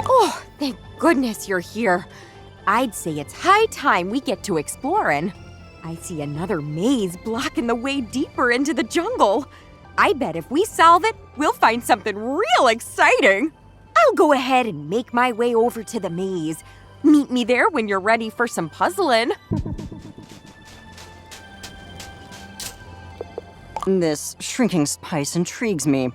Oh, thank goodness you're here. I'd say it's high time we get to exploring. I see another maze blocking the way deeper into the jungle. I bet if we solve it, we'll find something real exciting. I'll go ahead and make my way over to the maze. Meet me there when you're ready for some puzzling. This shrinking spice intrigues me.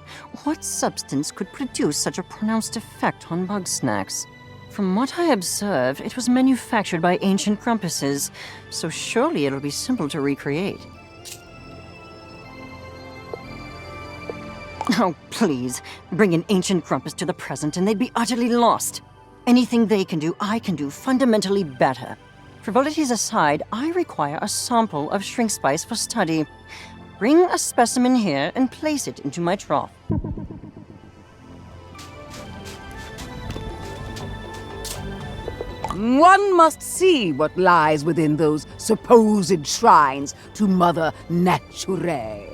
What substance could produce such a pronounced effect on Bugsnax? From what I observed, it was manufactured by ancient grumpuses, so surely it'll be simple to recreate. Oh, please. Bring an ancient grumpus to the present and they'd be utterly lost. Anything they can do, I can do fundamentally better. Frivolities aside, I require a sample of shrink spice for study. Bring a specimen here and place it into my trough. One must see what lies within those supposed shrines to Mother Nature.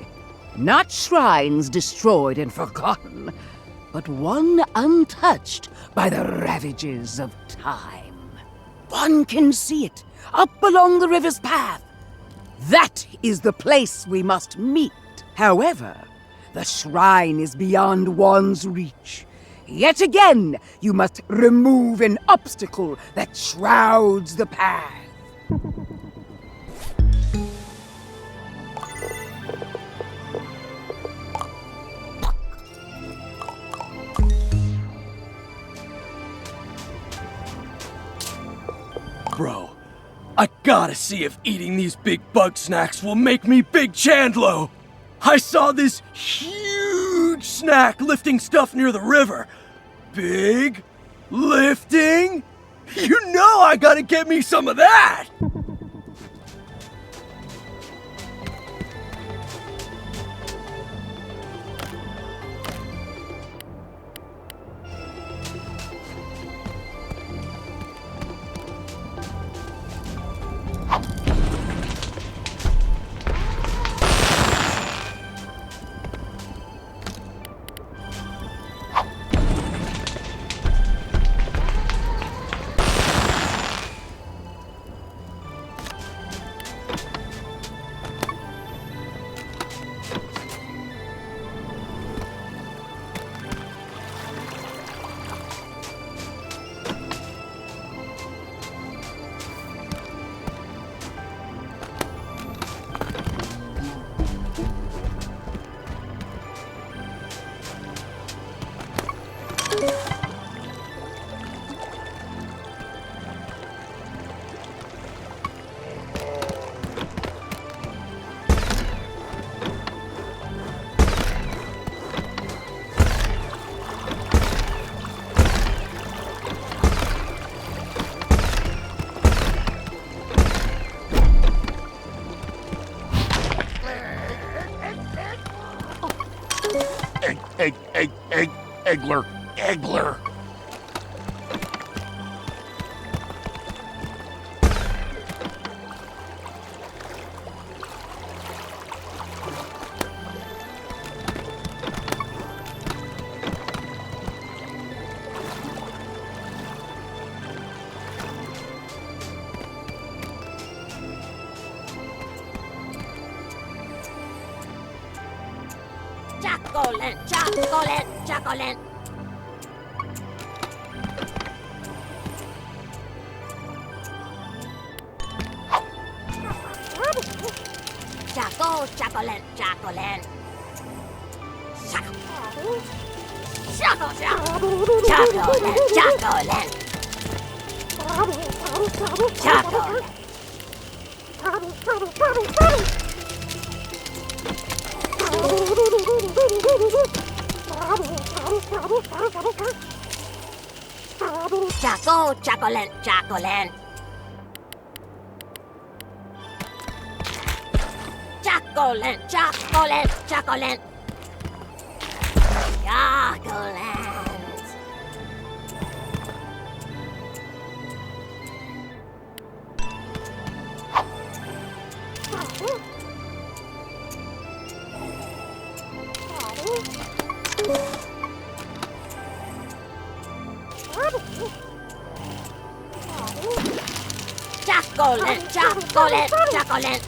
Not shrines destroyed and forgotten, but one untouched by the ravages of time. One can see it up along the river's path. That is the place we must meet. However, the shrine is beyond one's reach. Yet again, you must remove an obstacle that shrouds the path. Bro, I gotta see if eating these big Bugsnax will make me Big Chandlo. I saw this huge snack lifting stuff near the river. Big lifting? You know I gotta get me some of that! Eggler. Chocolate. Chocolate. Chocolate, chocolate, chocolate.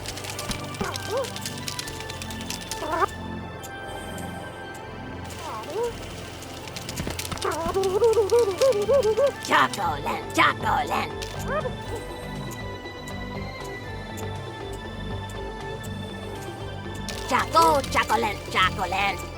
Chocolate, chocolate. Chocolate, chocolate.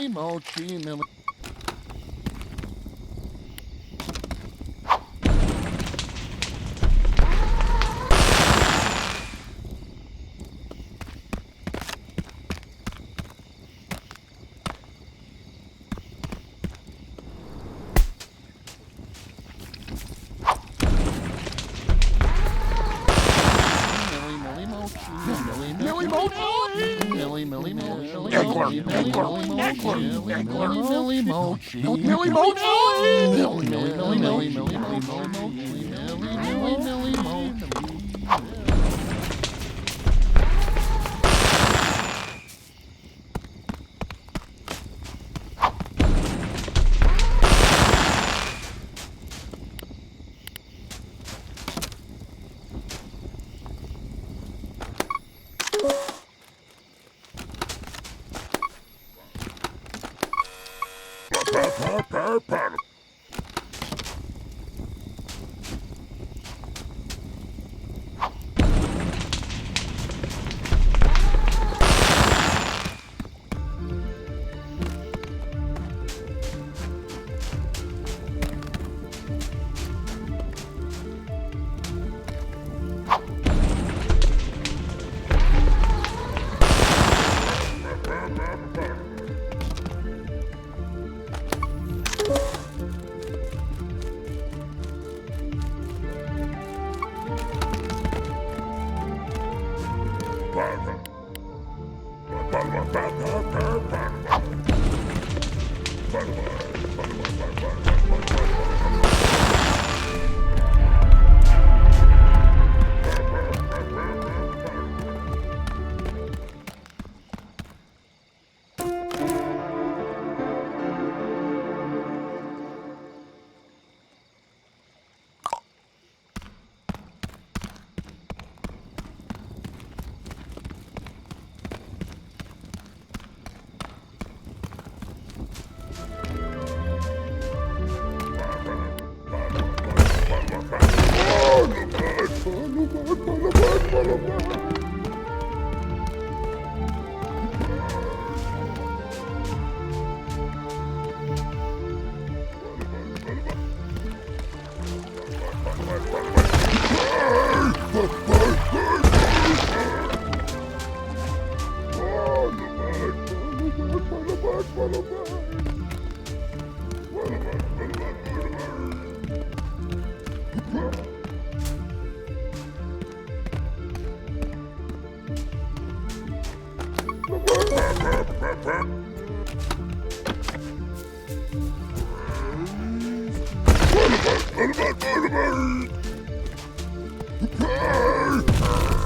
Millie mochi, Millie. Millie mochi. Millie mochi. Hey!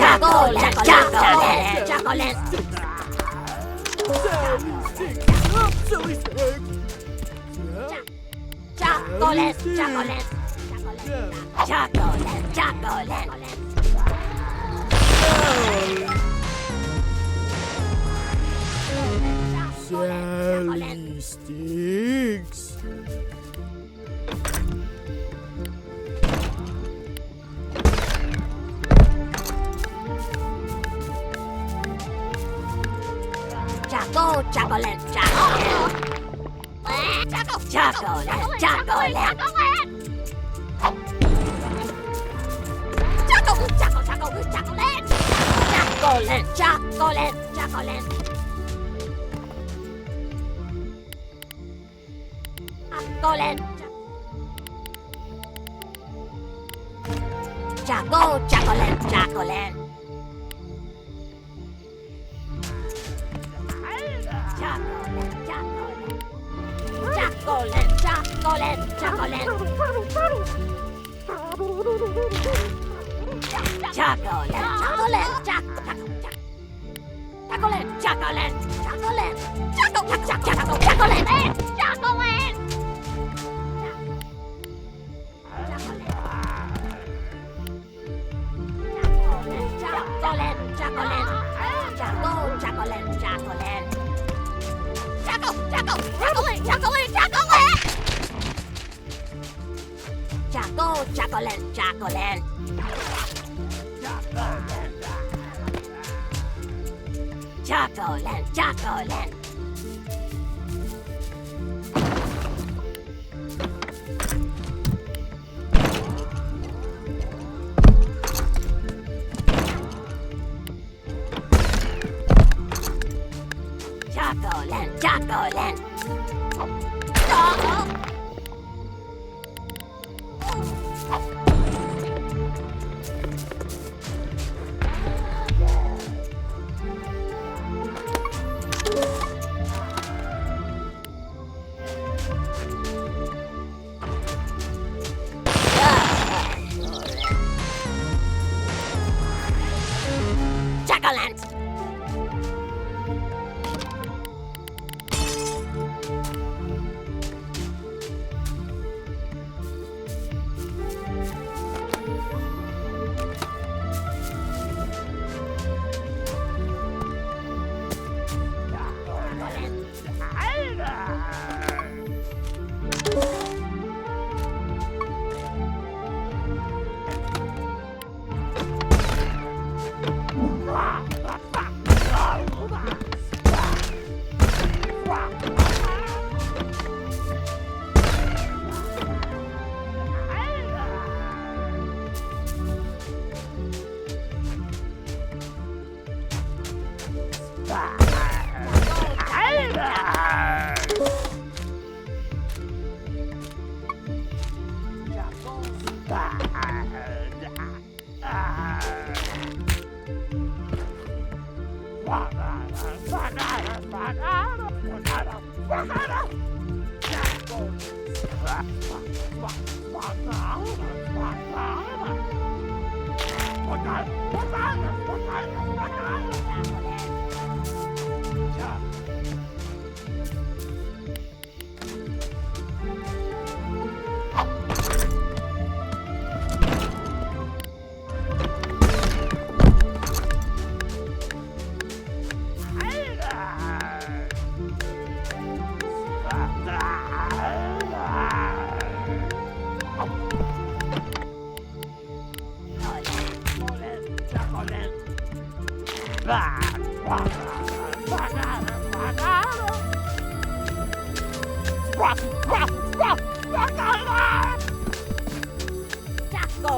Chocolate, chocolate, chocolate. Chocolate, chocolate, chocolate, chocolate. Sally stinks. Chocolate, chocolate, chocolate. Chocolate, chocolate. Chocolate, chocolate, chocolate, chocolate. Chocolate, chocolate, chocolate. Chocolate. Chocolate, chocolate, chocolate. chocolate, chocolate. Chocolate, chocolate, chocolate, chocolate, chocolate, chocolate, chocolate. Chocolate, chocolate, chocolate, chocolate, chocolate. Chocolate, chocolate, chocolate, chocolate. Chocolate, chocolate. Chocolate, chocolate.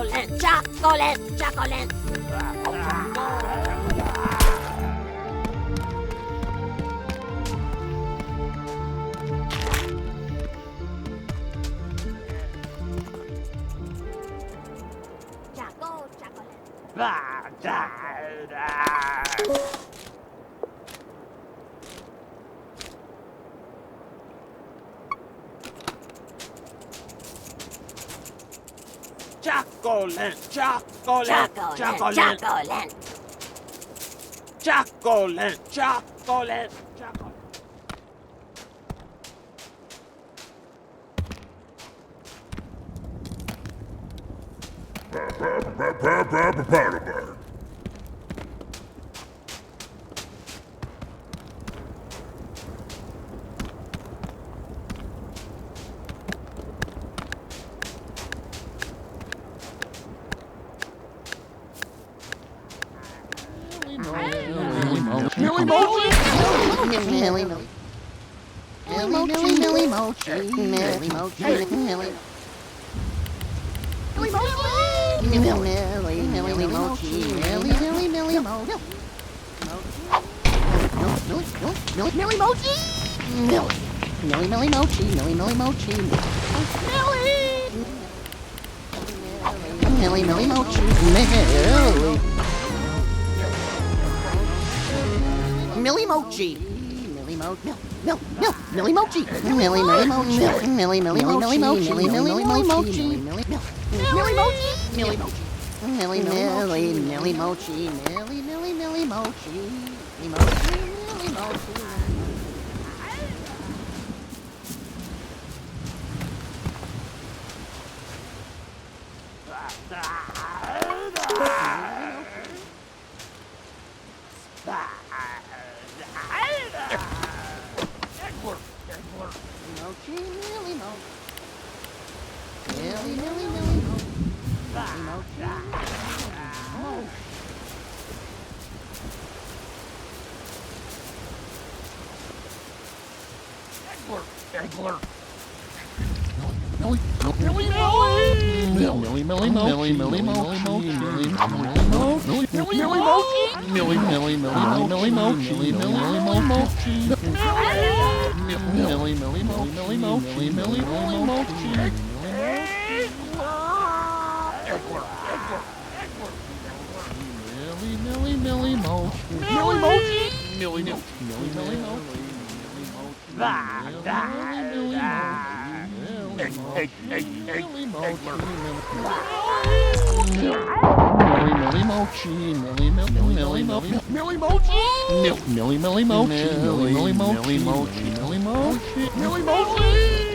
Chocolate, chocolate. Chocolate. Chocolate, chocolate, chocolate. Chocolate, chocolate, Chocolate, chocolate, chocolate. chocolate, chocolate, chocolate. Millie Mochi. Millie Millie Mochi. Millie Mochi. Millie Mochi. Millie Mochi. Millie Mochi. Millie Mochi. Millie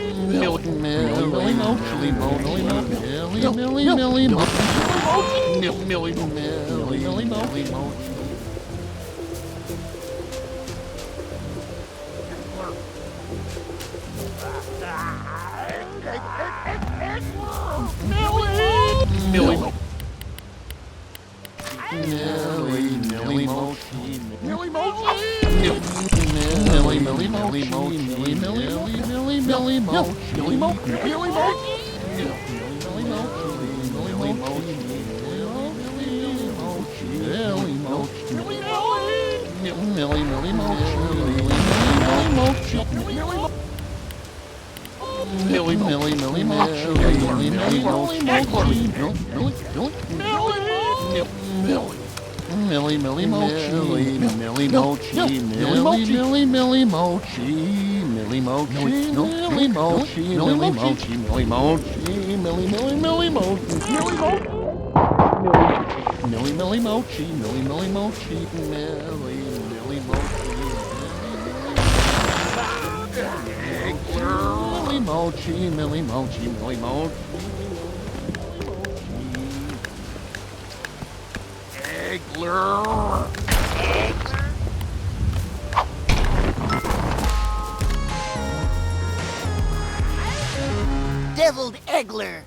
Mochi. Millie Mochi. Millie Mochi. Millie Mochi. Millie Mochi. Deviled Eggler.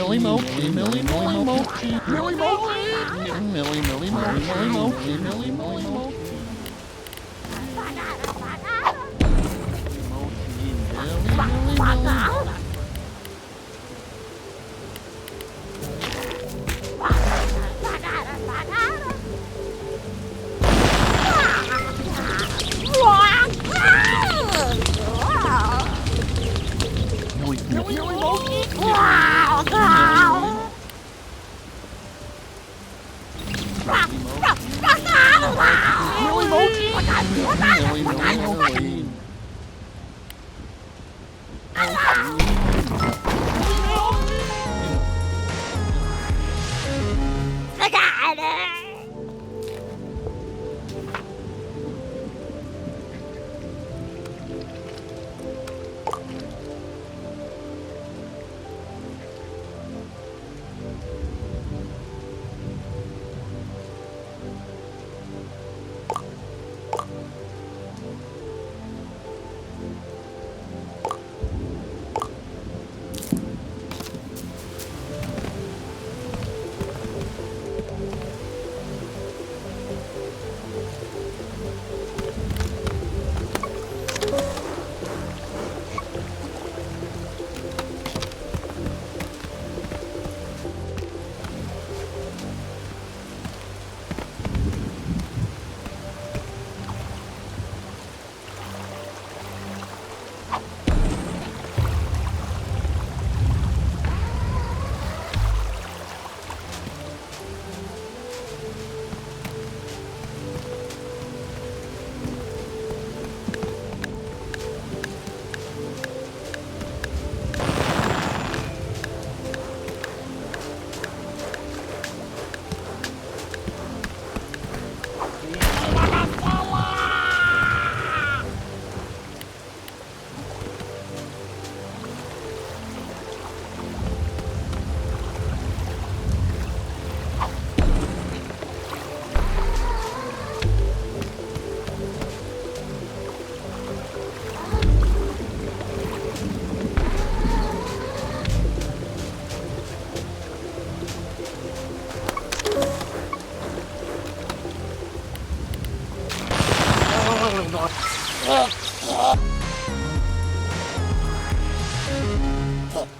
Millie Mochi. Millie Mochi.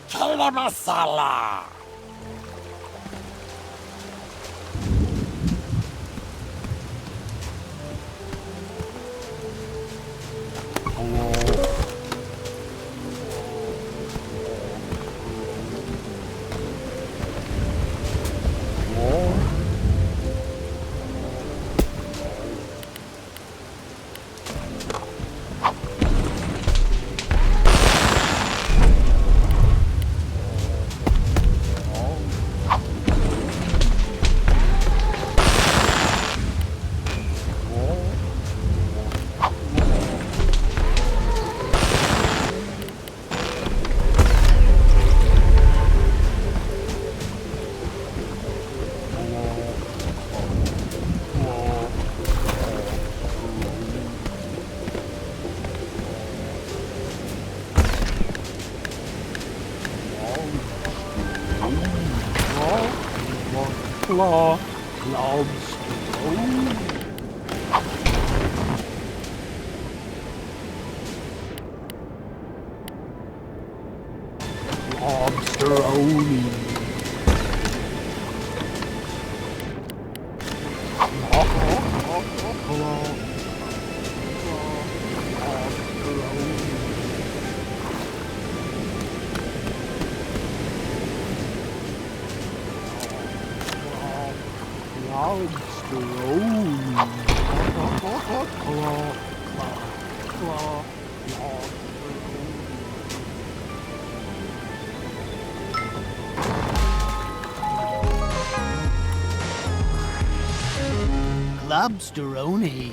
Killer masala. Claw, lobster. Lobster-oni. Lobsteroni.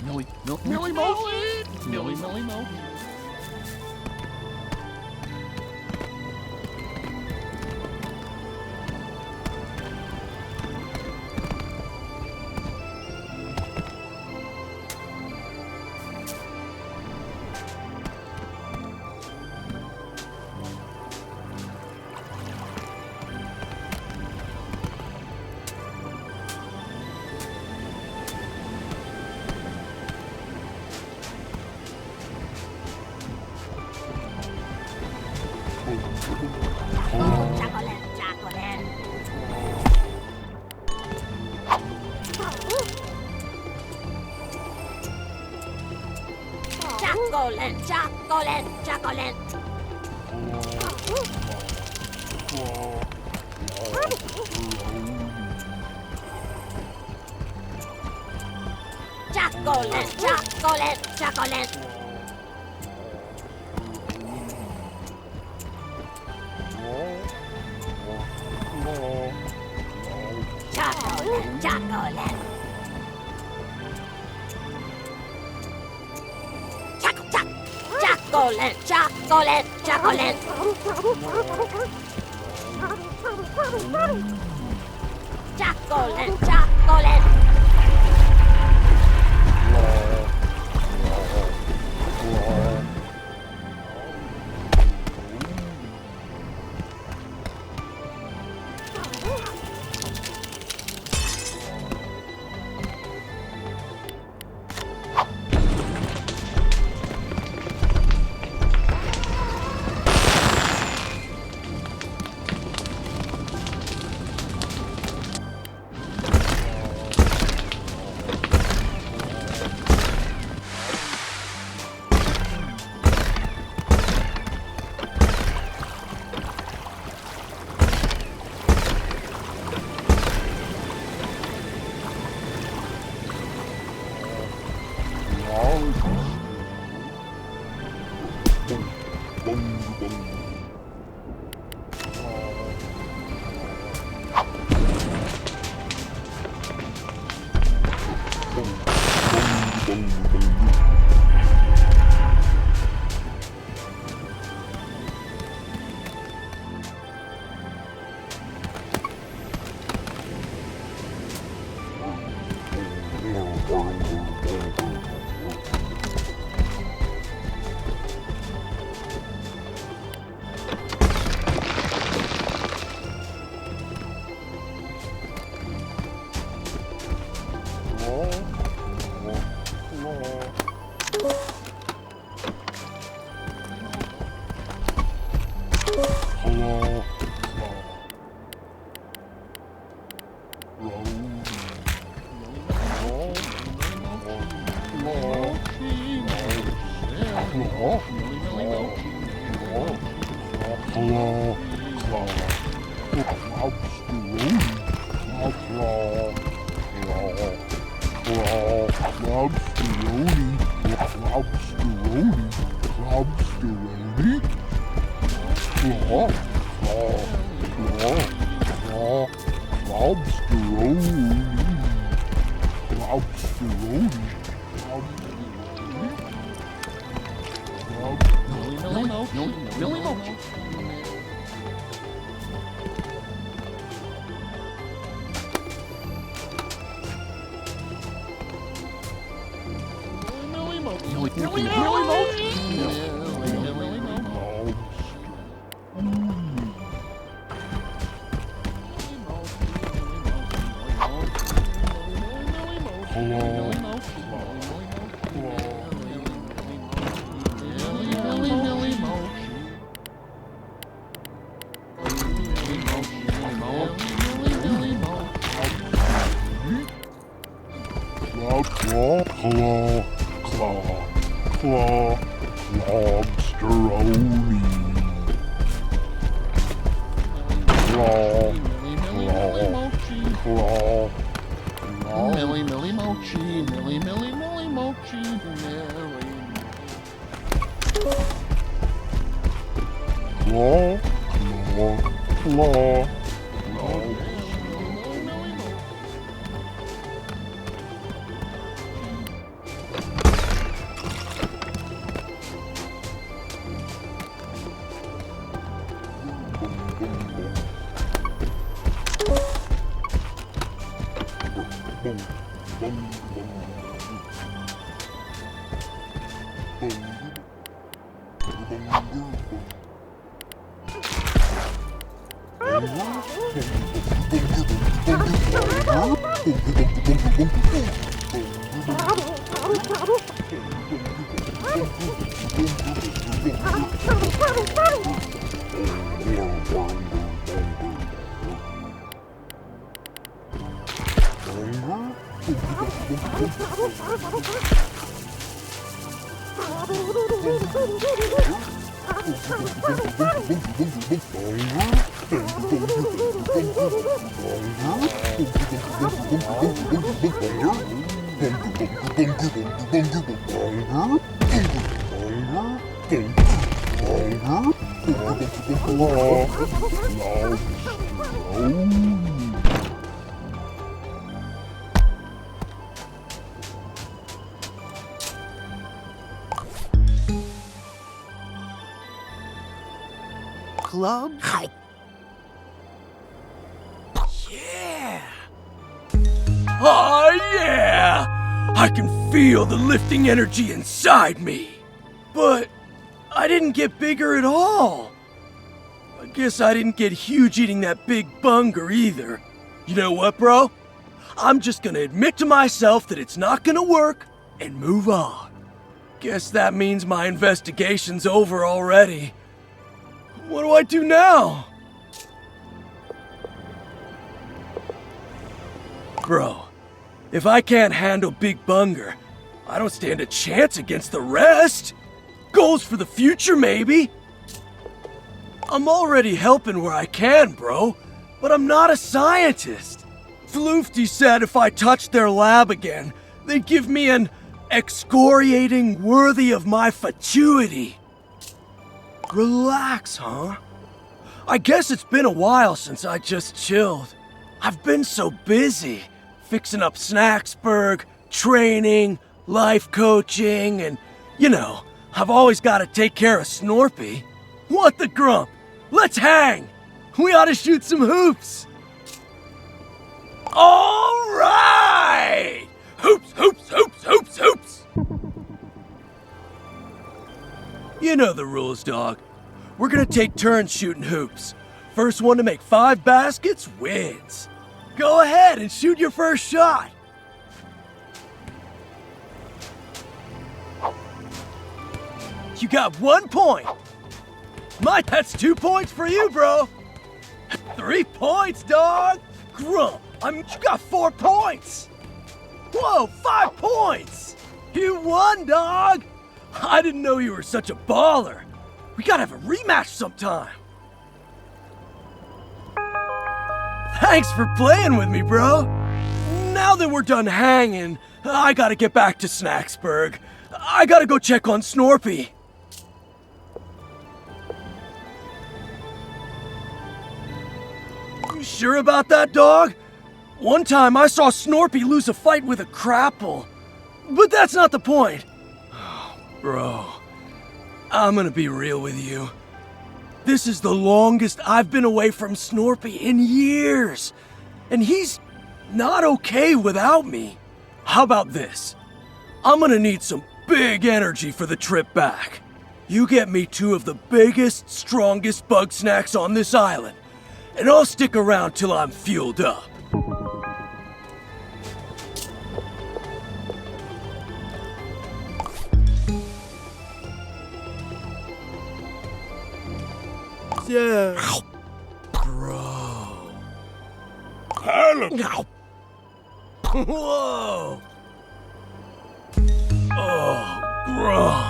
Millie Mochi! Millie Mochi! Chocolate, chocolate. Chocolate, chocolate, chocolate. Chocolate, chocolate, chocolate. Chocolate, chocolate. Chocolate, chocolate, chocolate. Chocolate, chocolate. Club? Yeah! Oh, yeah! I can feel the lifting energy inside me. But I didn't get bigger at all. I guess I didn't get huge eating that big bunger either. You know what, bro? I'm just gonna admit to myself that it's not gonna work and move on. Guess that means my investigation's over already. What do I do now? Bro, if I can't handle Big Bunger, I don't stand a chance against the rest. Goals for the future, maybe. I'm already helping where I can, bro, but I'm not a scientist. Floofty said if I touched their lab again, they'd give me an excoriating worthy of my fatuity. Relax, huh? I guess it's been a while since I just chilled. I've been so busy, fixing up Snacksburg, training, life coaching, and, you know, I've always got to take care of Snorpy. What the grump? Let's hang! We ought to shoot some hoops! All right! Hoops, hoops, hoops, hoops, hoops! You know the rules, dog. We're gonna take turns shooting hoops. First one to make 5 baskets wins. Go ahead and shoot your first shot. You got 1 point. That's 2 points for you, bro. 3 points, dog. Grump, you got 4 points. Whoa, 5 points. You won, dog. I didn't know you were such a baller. We gotta have a rematch sometime. Thanks for playing with me, bro. Now that we're done hanging, I gotta get back to Snacksburg. I gotta go check on Snorpy. You sure about that, dog? One time I saw Snorpy lose a fight with a crapple. But that's not the point. Bro, I'm gonna be real with you. This is the longest I've been away from Snorpy in years. And he's not okay without me. How about this? I'm gonna need some big energy for the trip back. You get me 2 of the biggest, strongest Bugsnax on this island, and I'll stick around till I'm fueled up. Yeah. Bro. Hello. Whoa. Oh, Grump.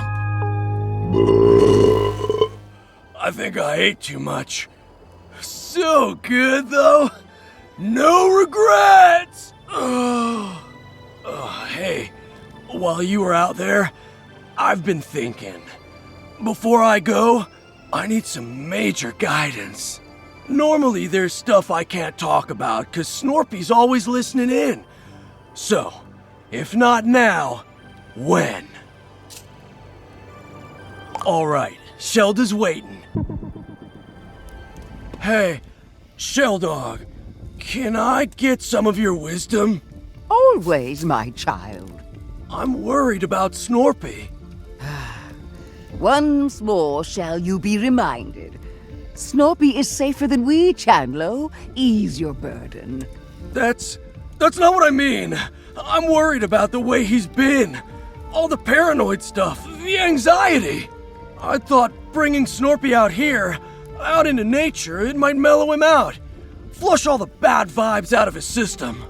I think I ate too much. So good, though. No regrets. Hey, while you were out there, I've been thinking. Before I go, I need some major guidance. Normally, there's stuff I can't talk about because Snorpy's always listening in. So, if not now, when? Alright, Shelda's waiting. Hey, Sheldog, can I get some of your wisdom? Oh, Always, my child. I'm worried about Snorpy. Once more shall you be reminded. Snorpy is safer than we, Chandlo. Ease your burden. That's not what I mean. I'm worried about the way he's been. All the paranoid stuff, the anxiety. I thought bringing Snorpy out here, out into nature, it might mellow him out. Flush all the bad vibes out of his system.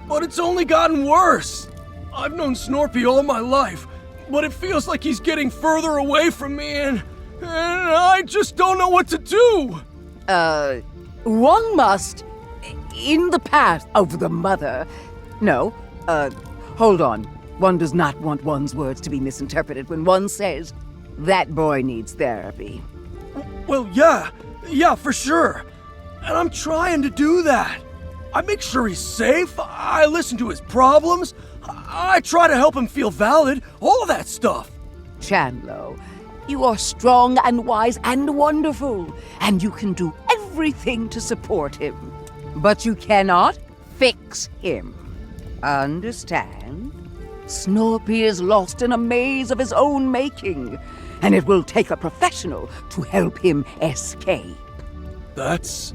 But it's only gotten worse. I've known Snorpy all my life, but it feels like he's getting further away from me and I just don't know what to do. One must, in the path of the mother. No, hold on. One does not want one's words to be misinterpreted when one says, that boy needs therapy. Well, yeah, for sure. And I'm trying to do that. I make sure he's safe, I listen to his problems, I try to help him feel valid, all that stuff. Chandlo, you are strong and wise and wonderful, and you can do everything to support him. But you cannot fix him. Understand? Snorpy is lost in a maze of his own making, and it will take a professional to help him escape. That's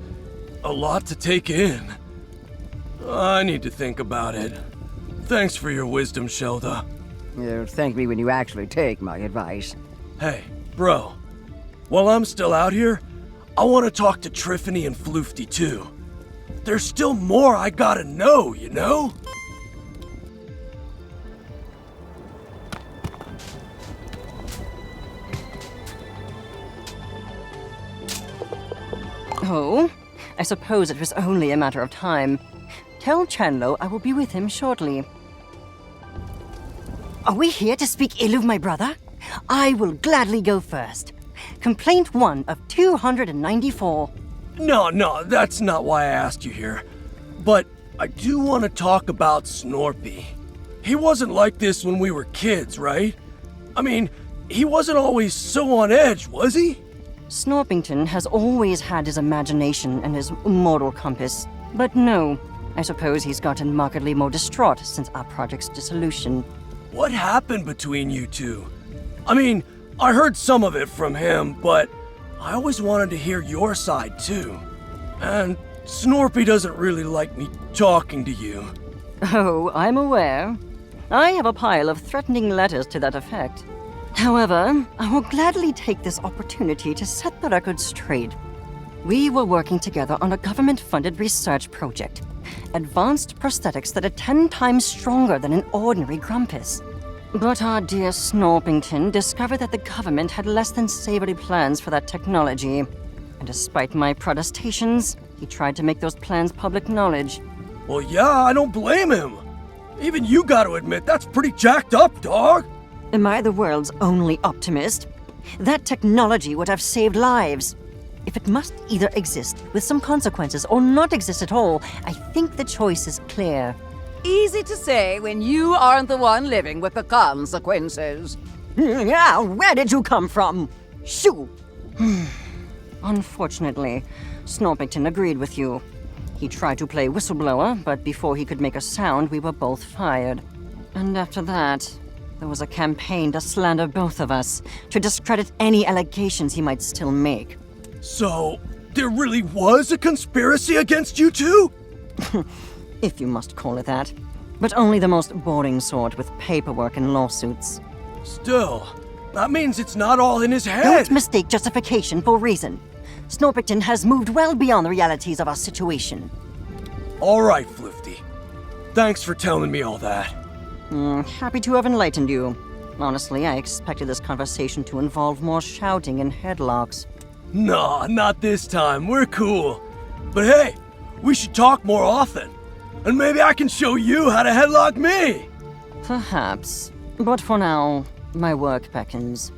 a lot to take in. I need to think about it. Thanks for your wisdom, Shelda. Thank me when you actually take my advice. Hey, bro. While I'm still out here, I want to talk to Triffany and Floofty too. There's still more I gotta know, you know? Oh, I suppose it was only a matter of time. Tell Chandlo I will be with him shortly. Are we here to speak ill of my brother? I will gladly go first. Complaint 1 of 294. No, that's not why I asked you here. But I do want to talk about Snorpy. He wasn't like this when we were kids, right? I mean, he wasn't always so on edge, was he? Snorpington has always had his imagination and his moral compass. But no, I suppose he's gotten markedly more distraught since our project's dissolution. What happened between you two? I mean, I heard some of it from him, but I always wanted to hear your side too. And Snorpy doesn't really like me talking to you. Oh, I'm aware. I have a pile of threatening letters to that effect. However, I will gladly take this opportunity to set the record straight. We were working together on a government-funded research project. Advanced prosthetics that are 10 times stronger than an ordinary Grumpus. But our dear Snorpington discovered that the government had less than savory plans for that technology. And despite my protestations, he tried to make those plans public knowledge. Well, yeah, I don't blame him. Even you gotta admit, that's pretty jacked up, dog. Am I the world's only optimist? That technology would have saved lives. If it must either exist with some consequences or not exist at all, I think the choice is clear. Easy to say when you aren't the one living with the consequences. Yeah, where did you come from? Shoo! Unfortunately, Snorpington agreed with you. He tried to play whistleblower, but before he could make a sound, we were both fired. And after that, there was a campaign to slander both of us, to discredit any allegations he might still make. So, there really was a conspiracy against you two? If you must call it that. But only the most boring sort with paperwork and lawsuits. Still, that means it's not all in his head. Don't mistake justification for reason. Snorpington has moved well beyond the realities of our situation. All right, Floofty. Thanks for telling me all that. Happy to have enlightened you. Honestly, I expected this conversation to involve more shouting and headlocks. Nah, not this time. We're cool. But hey, we should talk more often. And maybe I can show you how to headlock me. Perhaps. But for now, my work beckons.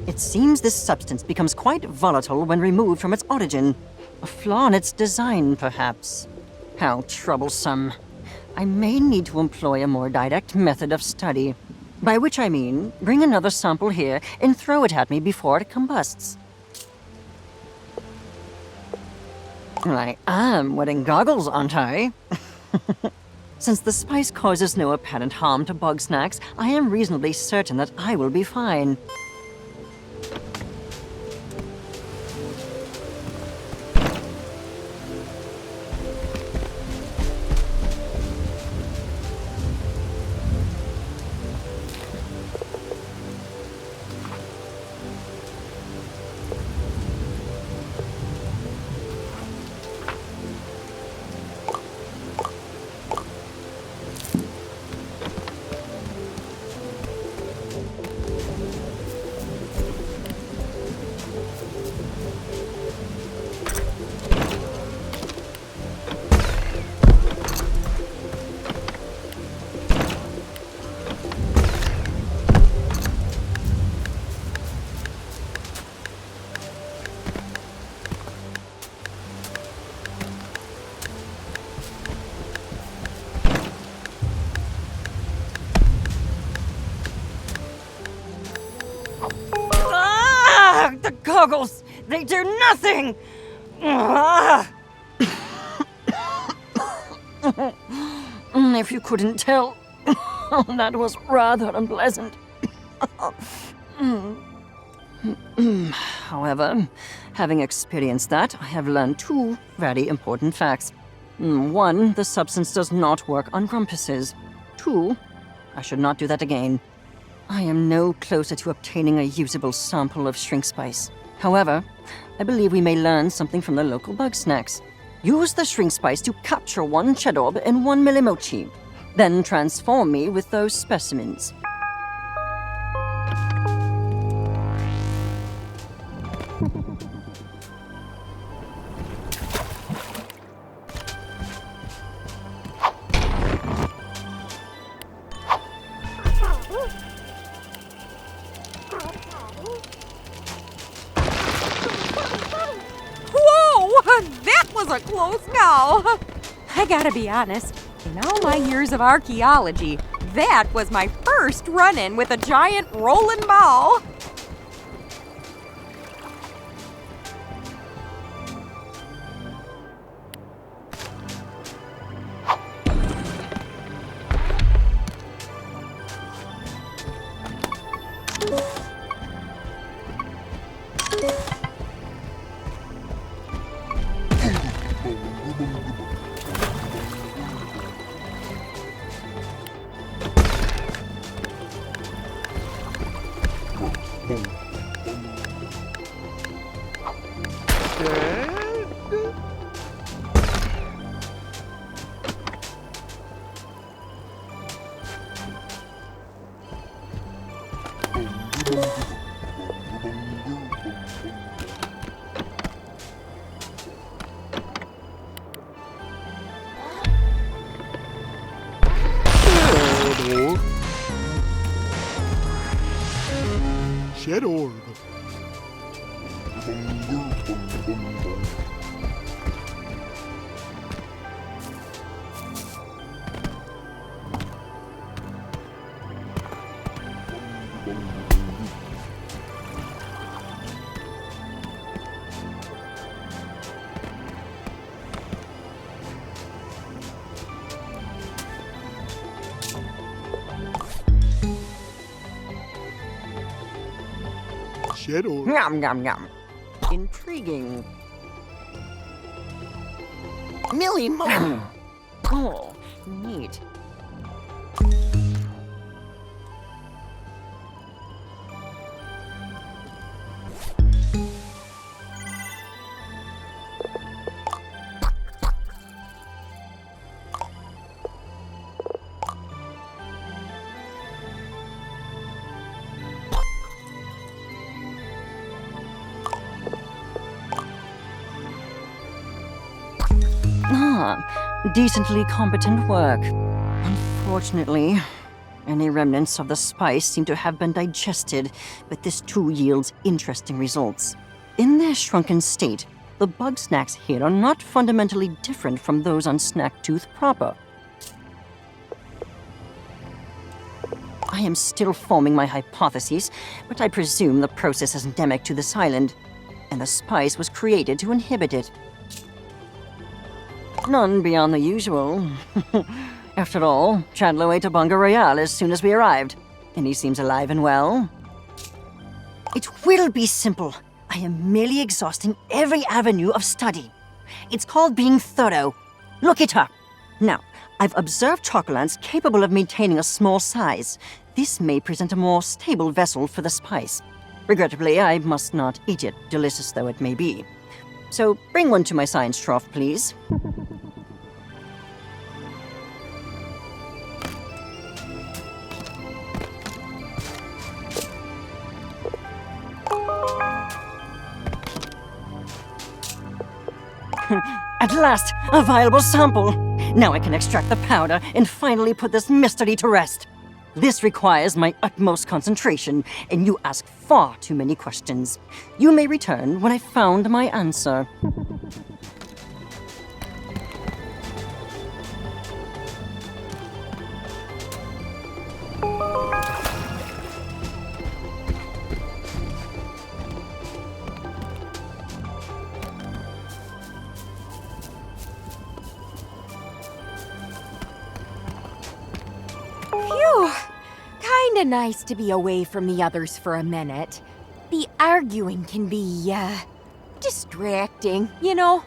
It seems this substance becomes quite volatile when removed from its origin. A flaw in its design, perhaps. How troublesome. I may need to employ a more direct method of study. By which I mean, bring another sample here and throw it at me before it combusts. I am wearing goggles, aren't I? Since the spice causes no apparent harm to Bugsnax, I am reasonably certain that I will be fine. The goggles! They do nothing! If you couldn't tell, that was rather unpleasant. However, having experienced that, I have learned two very important facts. One, the substance does not work on grumpuses. Two, I should not do that again. I am no closer to obtaining a usable sample of shrink spice. However, I believe we may learn something from the local Bugsnax. Use the shrink spice to capture one Chedorb and one Millimochi. Then transform me with those specimens. That was a close call. I gotta be honest, in all my years of archaeology, that was my first run-in with a giant rolling ball. Shed orb. Shed orb. Yum, yum, yum. Intriguing. Millie Mo. Oh, neat. Decently competent work. Unfortunately, Any remnants of the spice seem to have been digested, but this too yields interesting results. In their shrunken state, the Bugsnax here are not fundamentally different from those on Snacktooth proper. I am still forming my hypotheses, but I presume the process is endemic to this island, and the spice was created to inhibit it. None beyond the usual. After all, Chandler ate a bunga royale as soon as we arrived, and he seems alive and well. It will be simple. I am merely exhausting every avenue of study. It's called being thorough. Look it up. Now, I've observed chocolants capable of maintaining a small size. This may present a more stable vessel for the spice. Regrettably, I must not eat it, delicious though it may be. So bring one to my science trough, please. At last, a viable sample! Now I can extract the powder and finally put this mystery to rest. This requires my utmost concentration, and you ask far too many questions. You may return when I've found my answer. Phew! Kinda nice to be away from the others for a minute. The arguing can be, distracting, you know?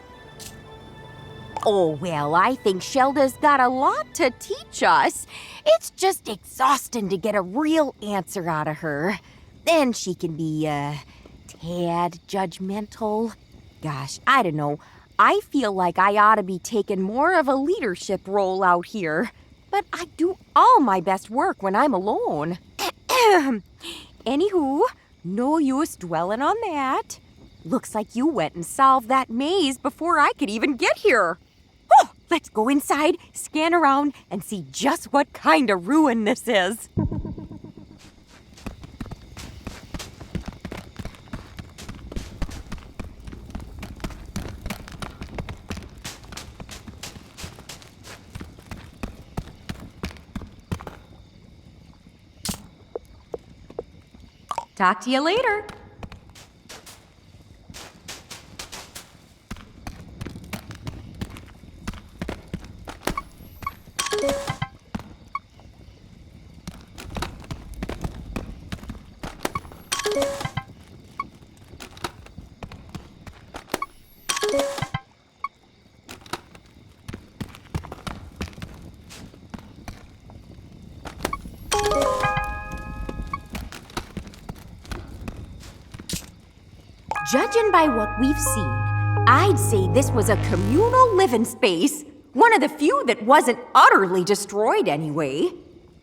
Oh, well, I think Shelda's got a lot to teach us. It's just exhausting to get a real answer out of her. Then she can be, tad judgmental. Gosh, I don't know. I feel like I ought to be taking more of a leadership role out here. But I do all my best work when I'm alone. Anywho, no use dwelling on that. Looks like you went and solved that maze before I could even get here. Oh, let's go inside, scan around, and see just what kind of ruin this is. Talk to you later. Judging by what we've seen, I'd say this was a communal living space. One of the few that wasn't utterly destroyed anyway.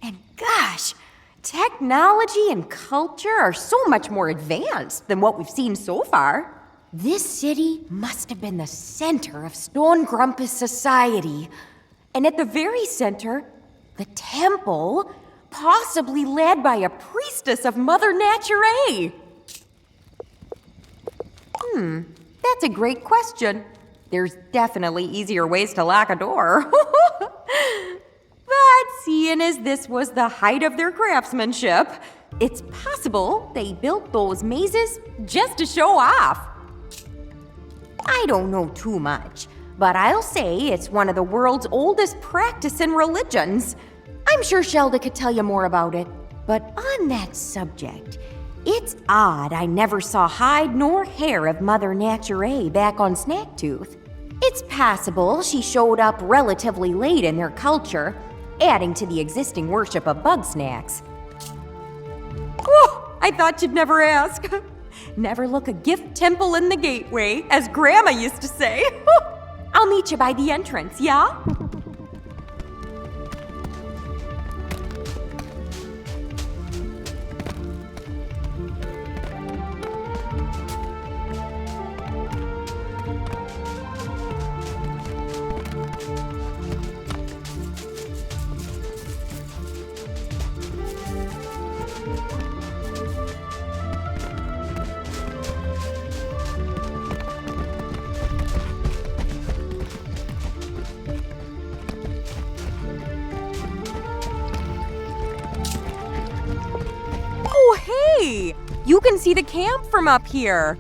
And gosh, technology and culture are so much more advanced than what we've seen so far. This city must have been the center of Stone Grumpus society. And at the very center, the temple, possibly led by a priestess of Mother Nature. That's a great question. There's definitely easier ways to lock a door. But seeing as this was the height of their craftsmanship, it's possible they built those mazes just to show off. I don't know too much, but I'll say it's one of the world's oldest practicing religions. I'm sure Shelda could tell you more about it. But on that subject, it's odd I never saw hide nor hair of Mother Nature back on Snacktooth. It's possible she showed up relatively late in their culture, adding to the existing worship of Bugsnax. Oh, I thought you'd never ask. Never look a gift temple in the gateway, as Grandma used to say. I'll meet you by the entrance, yeah? You can see the camp from up here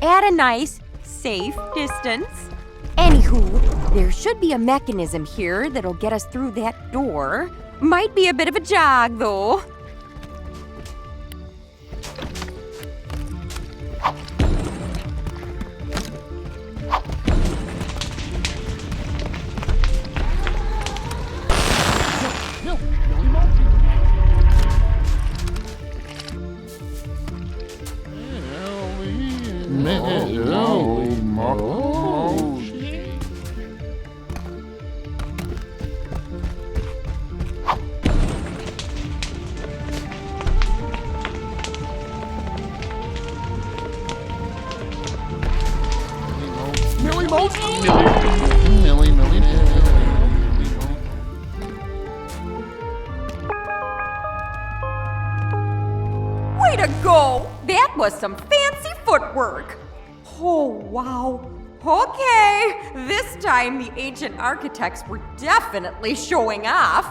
at a nice, safe distance. Anywho, there should be a mechanism here that'll get us through that door. Might be a bit of a jog, though. Way to go! That was some fancy footwork. Oh, wow. Okay, this time the ancient architects were definitely showing off.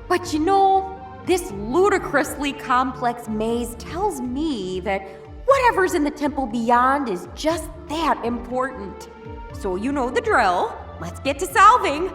But you know, this ludicrously complex maze tells me that whatever's in the temple beyond is just that important. So you know the drill. Let's get to solving.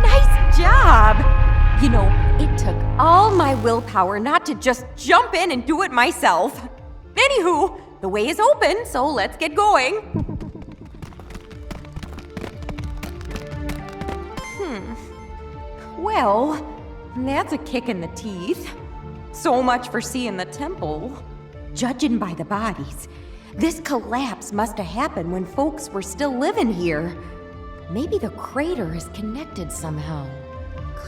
Nice job! You know, it took all my willpower not to just jump in and do it myself. Anywho, the way is open, so let's get going. Well, that's a kick in the teeth. So much for seeing the temple. Judging by the bodies, this collapse must have happened when folks were still living here. Maybe the crater is connected somehow.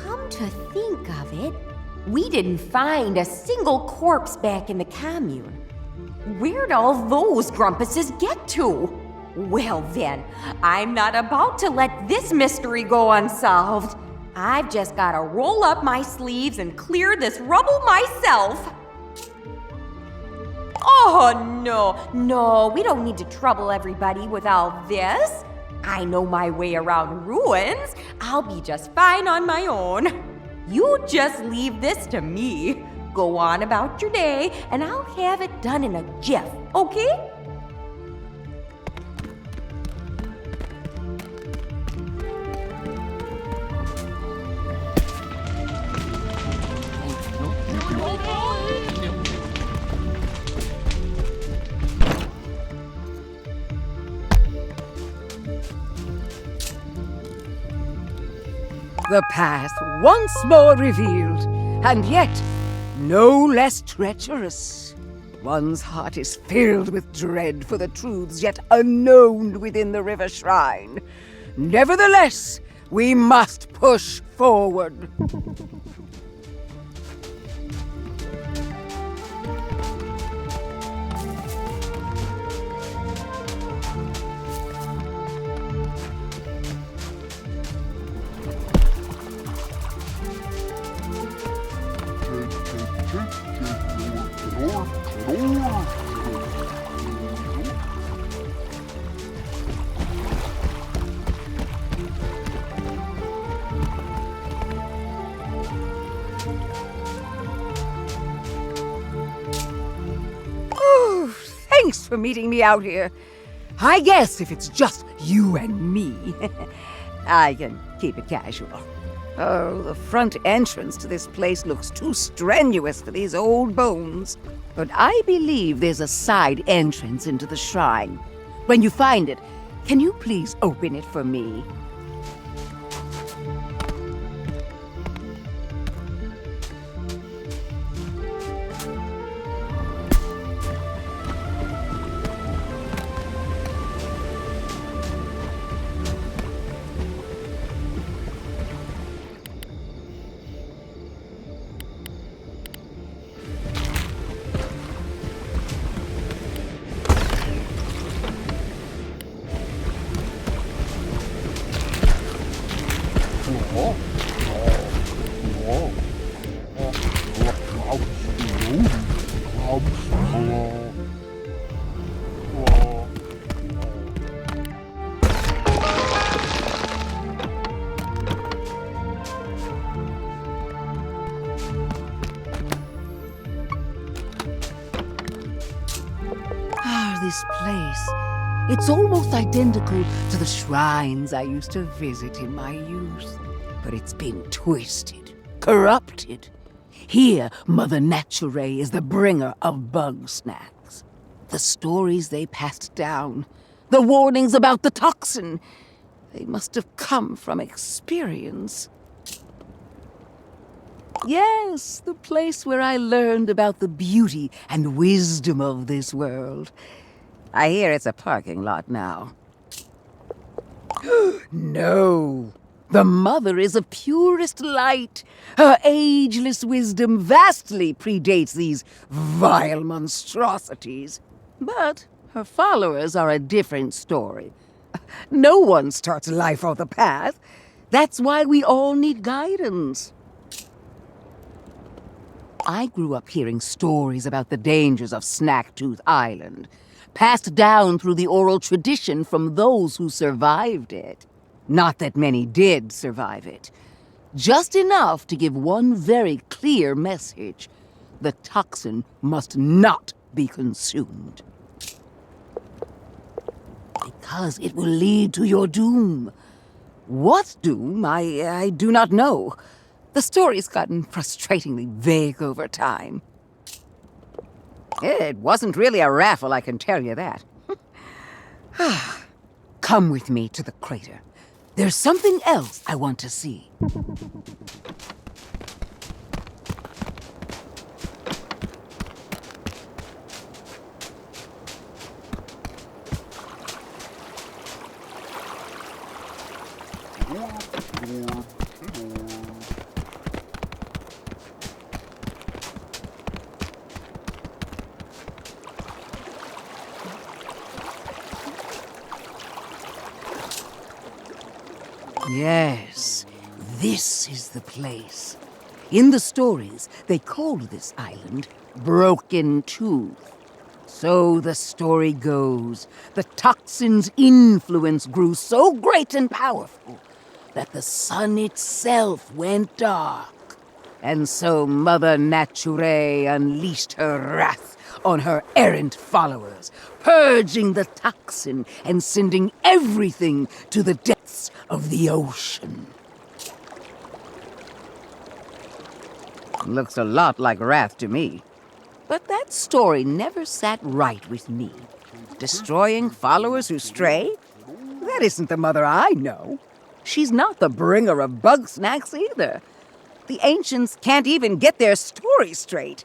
Come to think of it, we didn't find a single corpse back in the commune. Where'd all those grumpuses get to? Well then, I'm not about to let this mystery go unsolved. I've just gotta roll up my sleeves and clear this rubble myself. Oh, no, we don't need to trouble everybody with all this. I know my way around ruins. I'll be just fine on my own. You just leave this to me. Go on about your day, and I'll have it done in a jiff, okay? The path once more revealed, and yet no less treacherous. One's heart is filled with dread for the truths yet unknown within the river shrine. Nevertheless, we must push forward. Oh, thanks for meeting me out here. I guess if it's just you and me, I can keep it casual. Oh, the front entrance to this place looks too strenuous for these old bones. But I believe there's a side entrance into the shrine. When you find it, can you please open it for me? This place. It's almost identical to the shrines I used to visit in my youth. But it's been twisted, corrupted. Here, Mother Nature is the bringer of Bugsnax. The stories they passed down, the warnings about the toxin, they must have come from experience. Yes, the place where I learned about the beauty and wisdom of this world. I hear it's a parking lot now. No! The Mother is of purest light. Her ageless wisdom vastly predates these vile monstrosities. But her followers are a different story. No one starts life on the path. That's why we all need guidance. I grew up hearing stories about the dangers of Snacktooth Island, passed down through the oral tradition from those who survived it. Not that many did survive it. Just enough to give one very clear message. The toxin must not be consumed. because it will lead to your doom. What doom, I do not know. The story's gotten frustratingly vague over time. It wasn't really a raffle, I can tell you that. Come with me to the crater. There's something else I want to see. Yes, this is the place. In the stories, they called this island Broken Tooth. So the story goes, the toxin's influence grew so great and powerful that the sun itself went dark. And so Mother Nature unleashed her wrath on her errant followers, purging the toxin and sending everything to the depths of the ocean. Looks a lot like wrath to me. But that story never sat right with me. Destroying followers who stray? That isn't the mother I know. She's not the bringer of Bugsnax either. The ancients can't even get their story straight.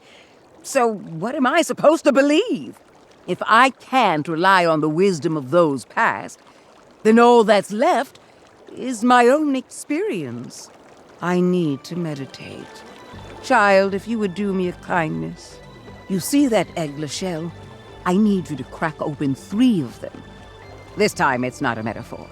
So what am I supposed to believe? If I can't rely on the wisdom of those past, then all that's left is my own experience. I need to meditate. Child, if you would do me a kindness. You see that egg shell? I need you to crack open 3 of them. This time it's not a metaphor.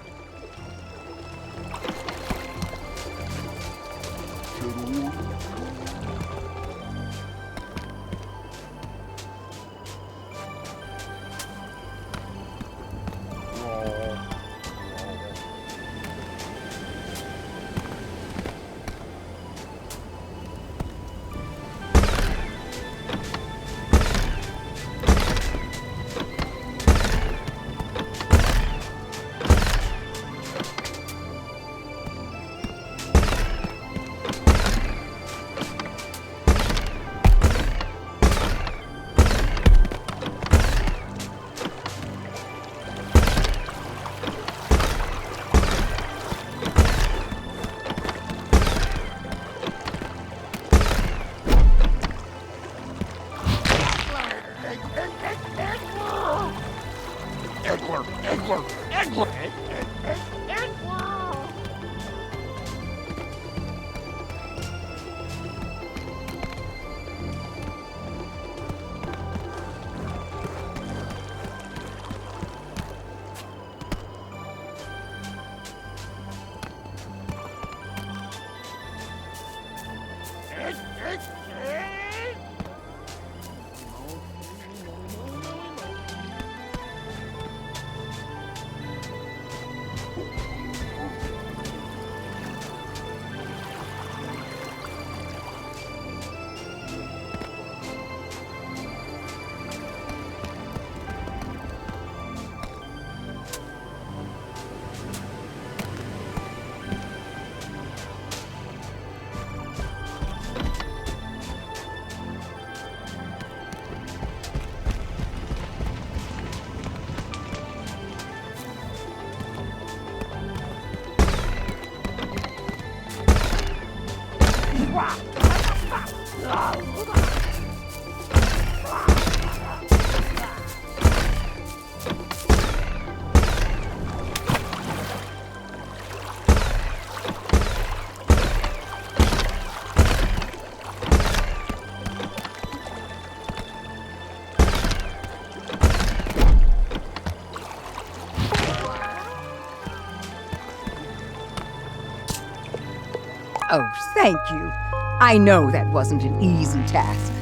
Oh, thank you. I know that wasn't an easy task.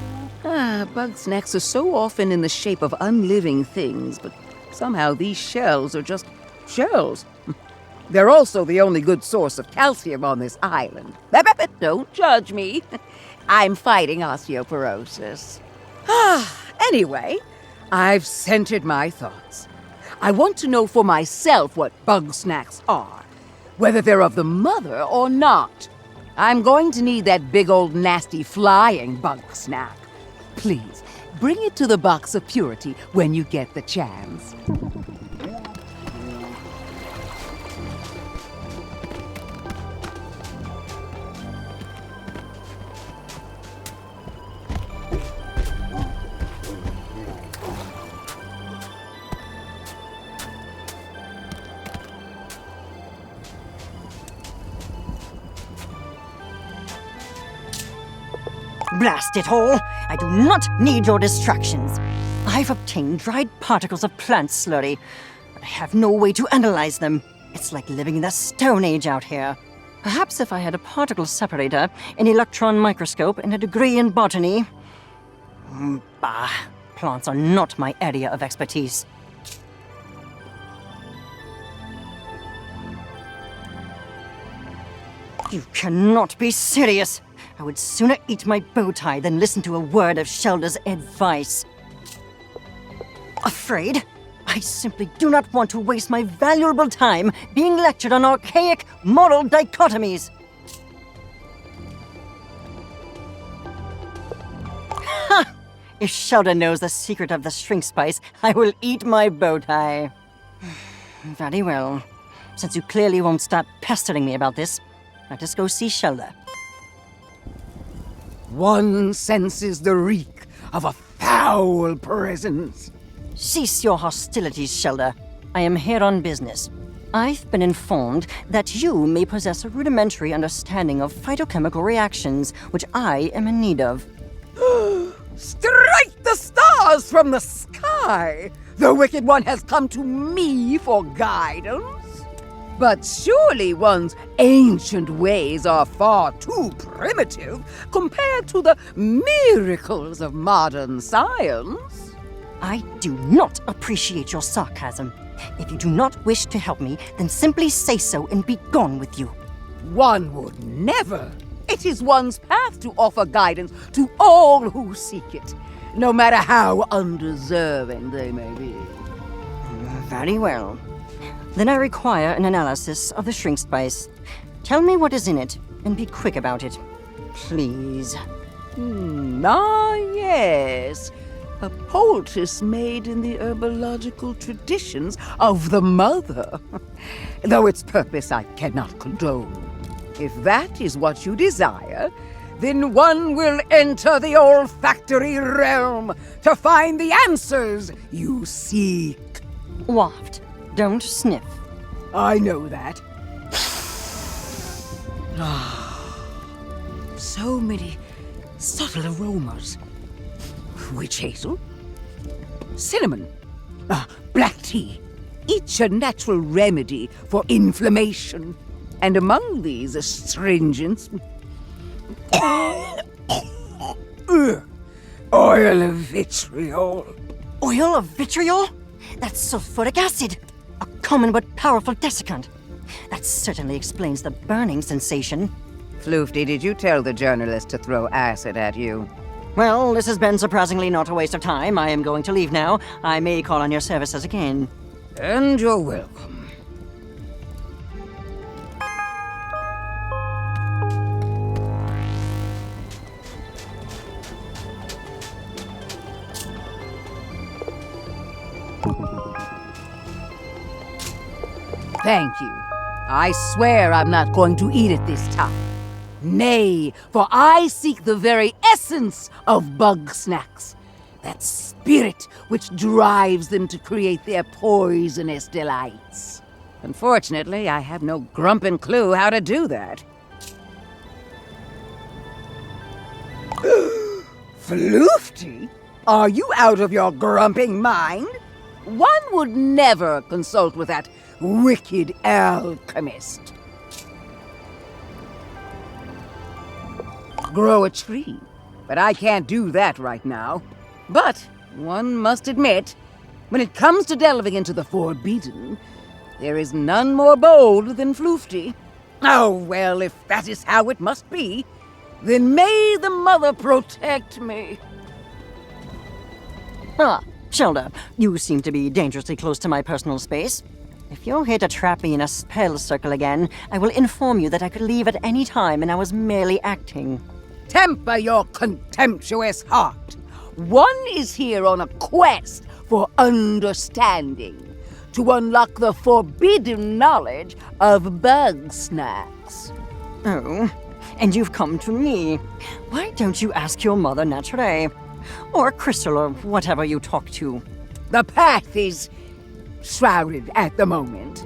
Bugsnax are so often in the shape of unliving things, but somehow these shells are just shells. They're also the only good source of calcium on this island. Don't judge me. I'm fighting osteoporosis. Anyway, I've centered my thoughts. I want to know for myself what Bugsnax are, whether they're of the mother or not. I'm going to need that big old nasty flying Bugsnax. Please, bring it to the box of purity when you get the chance. Blast it all! I do not need your distractions. I've obtained dried particles of plant slurry, but I have no way to analyze them. It's like living in the Stone Age out here. Perhaps if I had a particle separator, an electron microscope, and a degree in botany. Bah, plants are not my area of expertise. You cannot be serious. I would sooner eat my bow tie than listen to a word of Shelda's advice. Afraid? I simply do not want to waste my valuable time being lectured on archaic moral dichotomies. Ha! If Shelda knows the secret of the shrink spice, I will eat my bow tie. Very well. Since you clearly won't stop pestering me about this, let us go see Shelda. One senses the reek of a foul presence. Cease your hostilities, Shelda. I am here on business. I've been informed that you may possess a rudimentary understanding of phytochemical reactions, which I am in need of. Strike the stars from the sky! The Wicked One has come to me for guidance. But surely one's ancient ways are far too primitive compared to the miracles of modern science. I do not appreciate your sarcasm. If you do not wish to help me, then simply say so and be gone with you. One would never. It is one's path to offer guidance to all who seek it, no matter how undeserving they may be. Very well. Then I require an analysis of the shrink spice. Tell me what is in it, and be quick about it. Please. Yes. A poultice made in the herbological traditions of the mother. Though its purpose I cannot condone. If that is what you desire, then one will enter the olfactory realm to find the answers you seek. Waft. Don't sniff. I know that. So many subtle aromas. Witch hazel, cinnamon, black tea, each a natural remedy for inflammation. And among these astringents, oil of vitriol. Oil of vitriol? That's sulfuric acid. A common but powerful desiccant. That certainly explains the burning sensation. Floofty, did you tell the journalist to throw acid at you? Well, this has been surprisingly not a waste of time. I am going to leave now. I may call on your services again. And you're welcome. Thank you. I swear I'm not going to eat it this time. Nay, for I seek the very essence of Bugsnax. That spirit which drives them to create their poisonous delights. Unfortunately, I have no grumpin' clue how to do that. Floofty? Are you out of your grumping mind? One would never consult with that wicked alchemist. Grow a tree, but I can't do that right now. But one must admit, when it comes to delving into the forbidden, there is none more bold than Floofty. Oh, well, if that is how it must be, then may the mother protect me. Ah, Shelda, you seem to be dangerously close to my personal space. If you're here to trap me in a spell circle again, I will inform you that I could leave at any time and I was merely acting. Temper your contemptuous heart. One is here on a quest for understanding, to unlock the forbidden knowledge of Bugsnax. Oh, and you've come to me. Why don't you ask your mother Nature? Or Crystal, or whatever you talk to. The path is shrouded at the moment.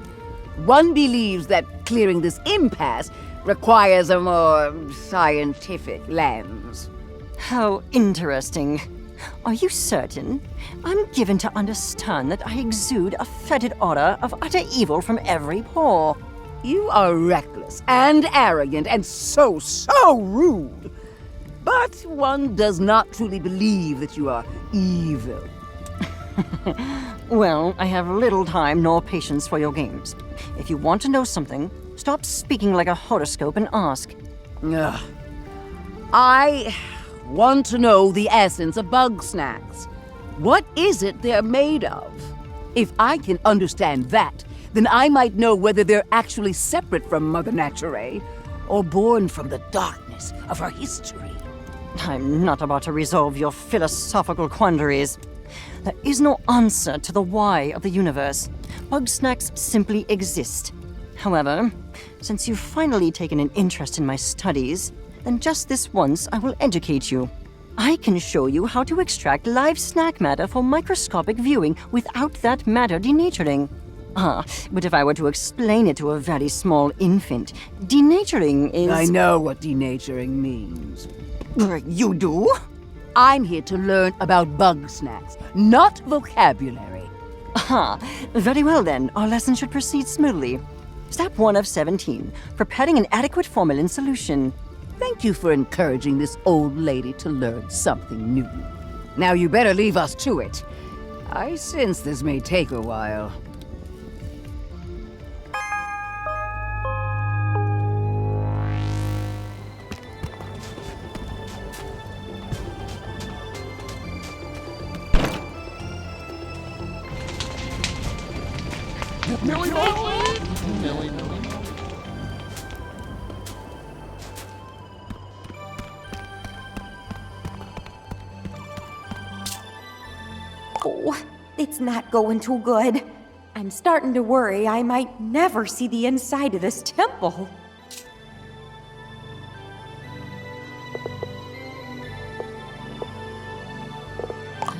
One believes that clearing this impasse requires a more scientific lens. How interesting. Are you certain? I'm given to understand that I exude a fetid aura of utter evil from every pore. You are reckless and arrogant and so rude. But one does not truly believe that you are evil. Well, I have little time nor patience for your games. If you want to know something, stop speaking like a horoscope and ask. Ugh. I want to know the essence of Bugsnax. What is it they're made of? If I can understand that, then I might know whether they're actually separate from Mother Nature or born from the darkness of her history. I'm not about to resolve your philosophical quandaries. There is no answer to the why of the universe. Bugsnax simply exist. However, since you've finally taken an interest in my studies, then just this once I will educate you. I can show you how to extract live snack matter for microscopic viewing without that matter denaturing. But if I were to explain it to a very small infant, denaturing is... I know what denaturing means. You do? I'm here to learn about Bugsnax, not vocabulary. Very well then. Our lesson should proceed smoothly. Step 1 of 17. Preparing an adequate formalin solution. Thank you for encouraging this old lady to learn something new. Now you better leave us to it. I sense this may take a while. Millie Millie! Millie Millie! Oh, it's not going too good. I'm starting to worry I might never see the inside of this temple.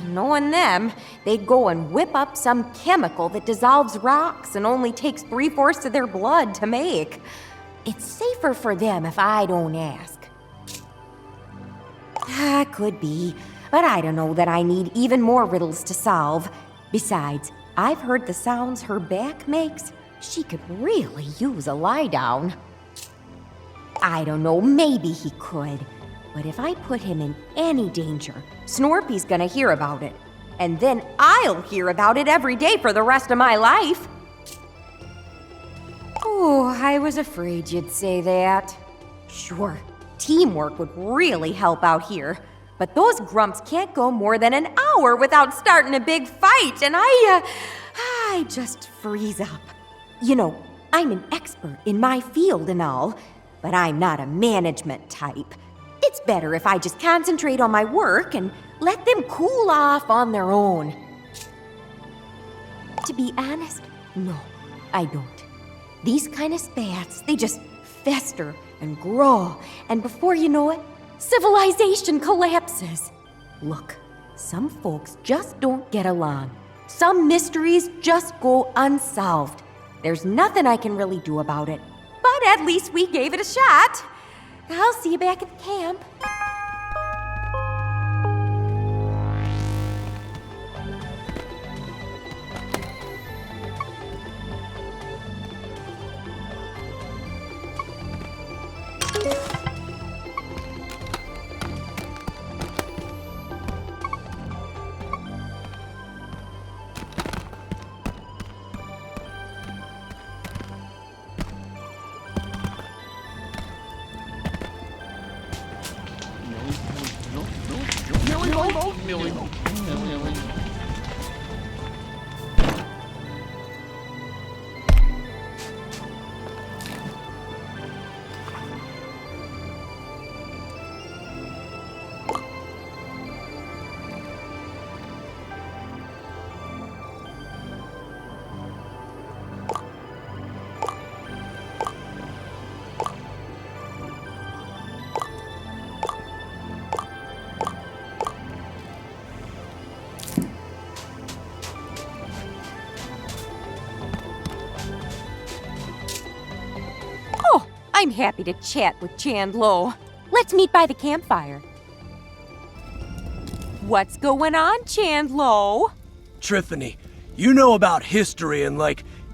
Knowing them, they'd go and whip up some chemical that dissolves rocks and only takes 3/4 of their blood to make. It's safer for them if I don't ask. Could be, but I don't know that I need even more riddles to solve. Besides, I've heard the sounds her back makes. She could really use a lie down. I don't know, maybe he could. But if I put him in any danger, Snorpy's gonna hear about it. And then I'll hear about it every day for the rest of my life. Oh, I was afraid you'd say that. Sure, teamwork would really help out here. But those grumps can't go more than an hour without starting a big fight, and I just freeze up. You know, I'm an expert in my field and all, but I'm not a management type. It's better if I just concentrate on my work and let them cool off on their own. To be honest, no, I don't. These kind of spats, they just fester and grow, and before you know it, civilization collapses. Look, some folks just don't get along. Some mysteries just go unsolved. There's nothing I can really do about it, but at least we gave it a shot. I'll see you back at the camp. Millie Millie! Millie Millie! Millie Millie! I'm happy to chat with Chandlo. Let's meet by the campfire. What's going on, Chandlo? Trifany, you know about history and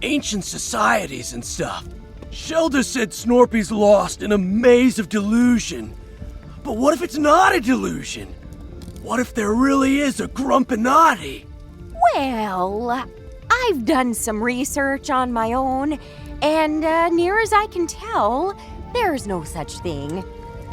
ancient societies and stuff. Shelda said Snorpy's lost in a maze of delusion. But what if it's not a delusion? What if there really is a Grumpinati? Well, I've done some research on my own, and near as I can tell, there's no such thing.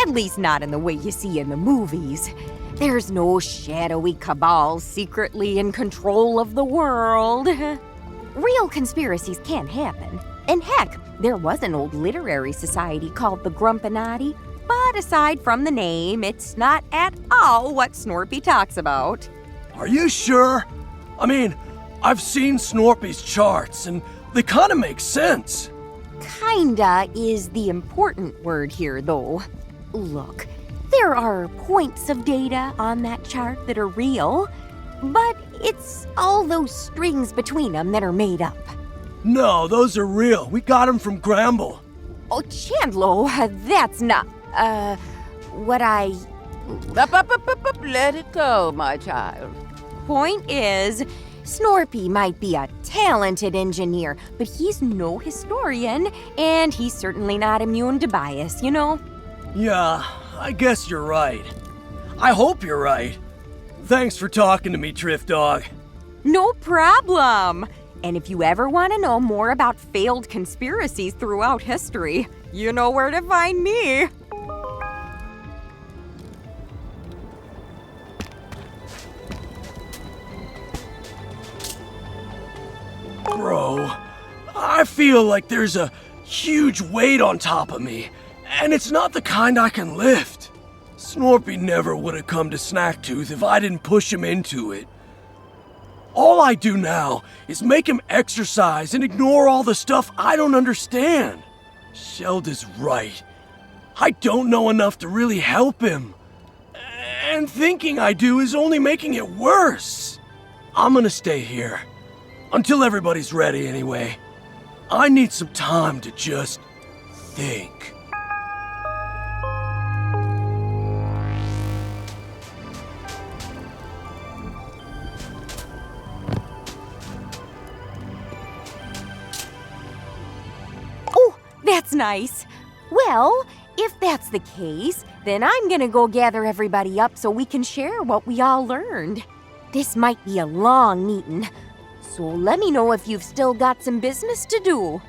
At least not in the way you see in the movies. There's no shadowy cabal secretly in control of the world. Real conspiracies can happen. And heck, there was an old literary society called the Grumpinati. But aside from the name, it's not at all what Snorpy talks about. Are you sure? I mean, I've seen Snorpy's charts, and they kind of make sense. Kinda is the important word here, though. Look, there are points of data on that chart that are real, but it's all those strings between them that are made up. No, those are real. We got them from Gramble. Oh, Chandlo, that's not, what I... Let it go, my child. Point is, Snorpy might be a talented engineer, but he's no historian, and he's certainly not immune to bias, you know? Yeah, I guess you're right. I hope you're right. Thanks for talking to me, Drift Dog. No problem! And if you ever want to know more about failed conspiracies throughout history, you know where to find me. Bro, I feel like there's a huge weight on top of me, and it's not the kind I can lift. Snorpy never would have come to Snacktooth if I didn't push him into it. All I do now is make him exercise and ignore all the stuff I don't understand. Shelda's right. I don't know enough to really help him. And thinking I do is only making it worse. I'm gonna stay here. Until everybody's ready, anyway. I need some time to just think. Oh, that's nice. Well, if that's the case, then I'm gonna go gather everybody up so we can share what we all learned. This might be a long meeting. So let me know if you've still got some business to do.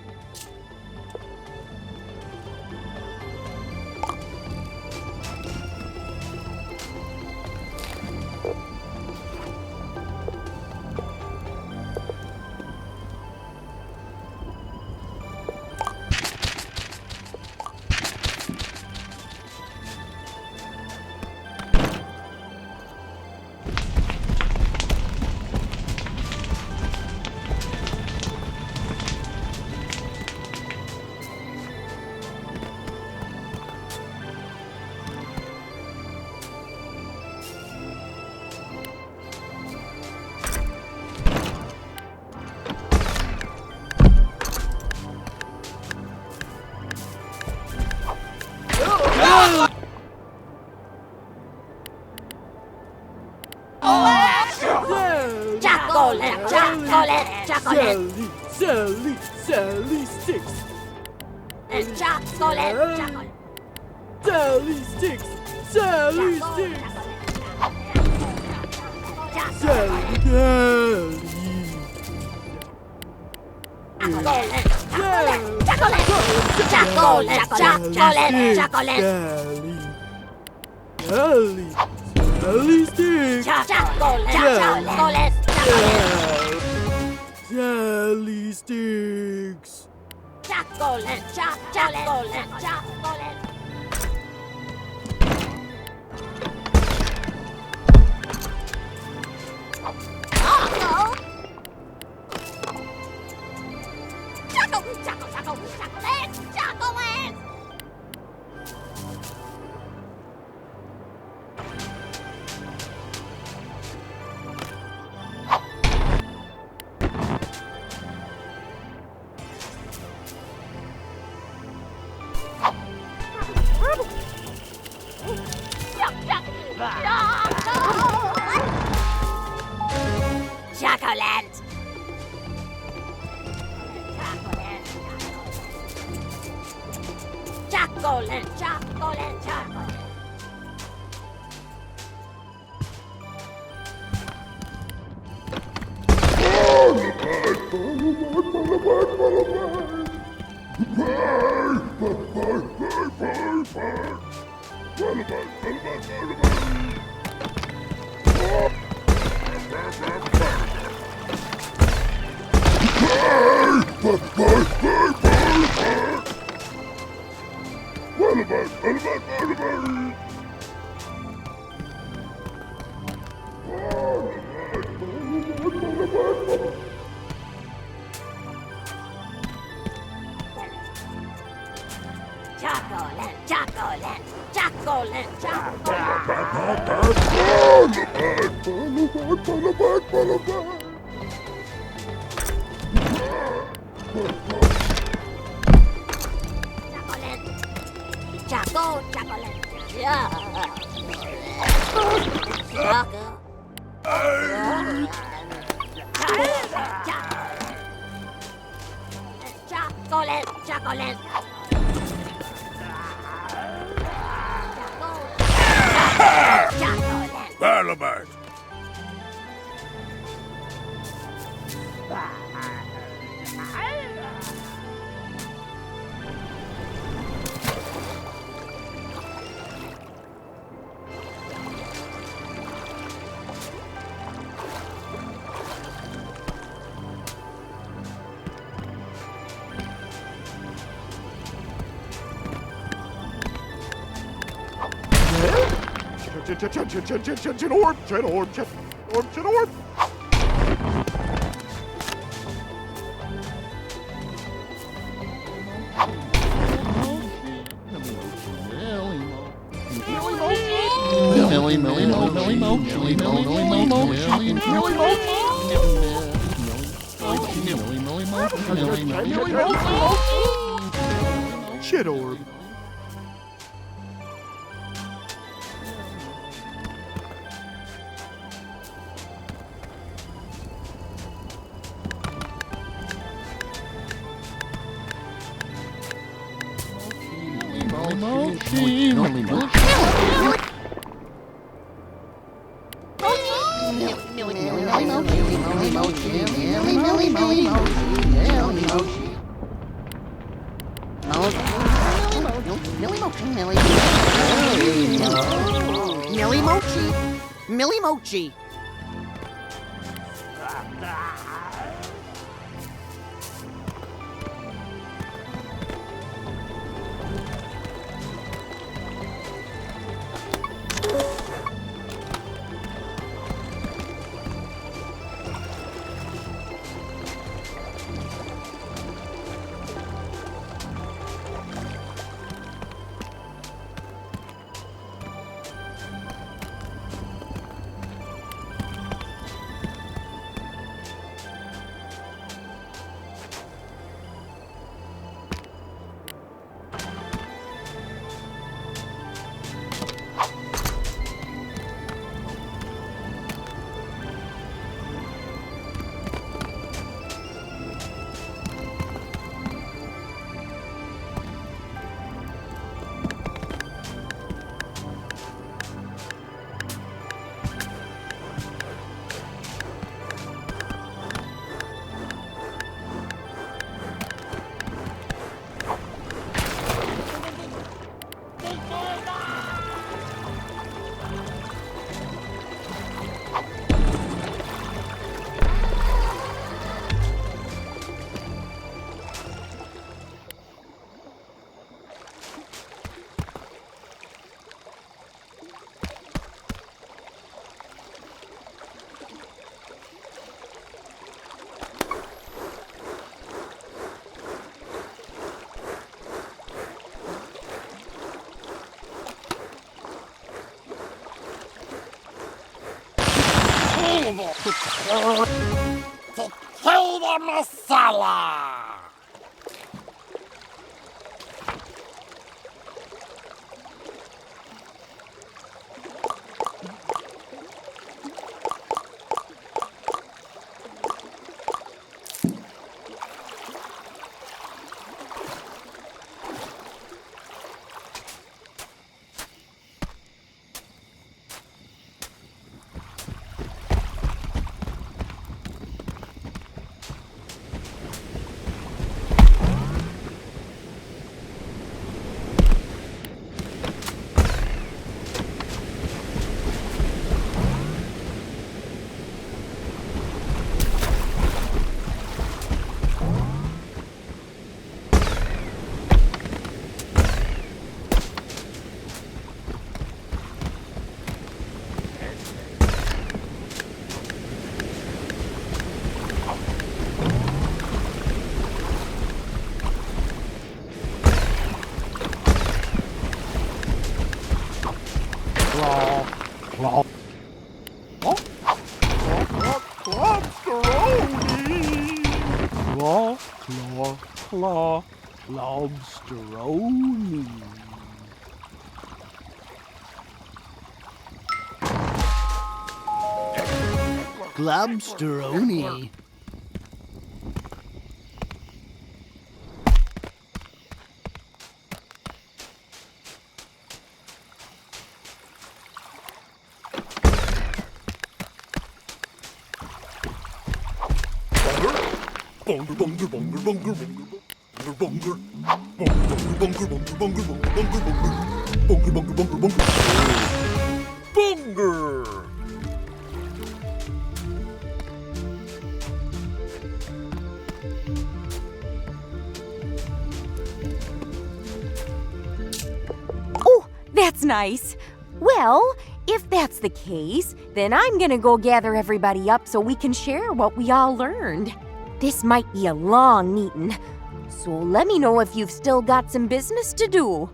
Chocolate. Sally Sticks. Chocolate. Sally Sticks. Sally Sticks. Sally Sticks. chocolate, chocolate, chocolate. Chocolate, chocolate, chocolate, chocolate. Chocolate. Choco, chocolate. Yeah. Choco. Chocolate, chocolate. Chocolate. Balabag. Orb. Shit orb. Millie Mochi. Potato masala. Claw. Oh. Lobsteroni. Claw, claw, claw. Lobsteroni. Globsteroni. Bonger, bonger, bonger, bonger, bonger, bonger, bonger, bonger, bonger, bonger, bonger, bonger, bonger, bonger, bonger. Oh, that's nice. Well, if that's the case, then I'm gonna go gather everybody up so we can share what we all learned. This might be a long meeting, so let me know if you've still got some business to do.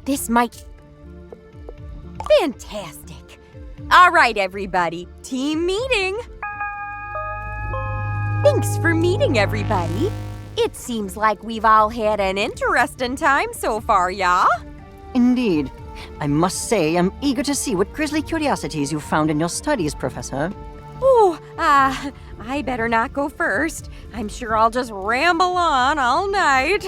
This might... Fantastic. All right, everybody. Team meeting. Thanks for meeting, everybody. It seems like we've all had an interesting time so far, yeah? Indeed. I must say I'm eager to see what grisly curiosities you found in your studies, Professor. Oh, I better not go first. I'm sure I'll just ramble on all night.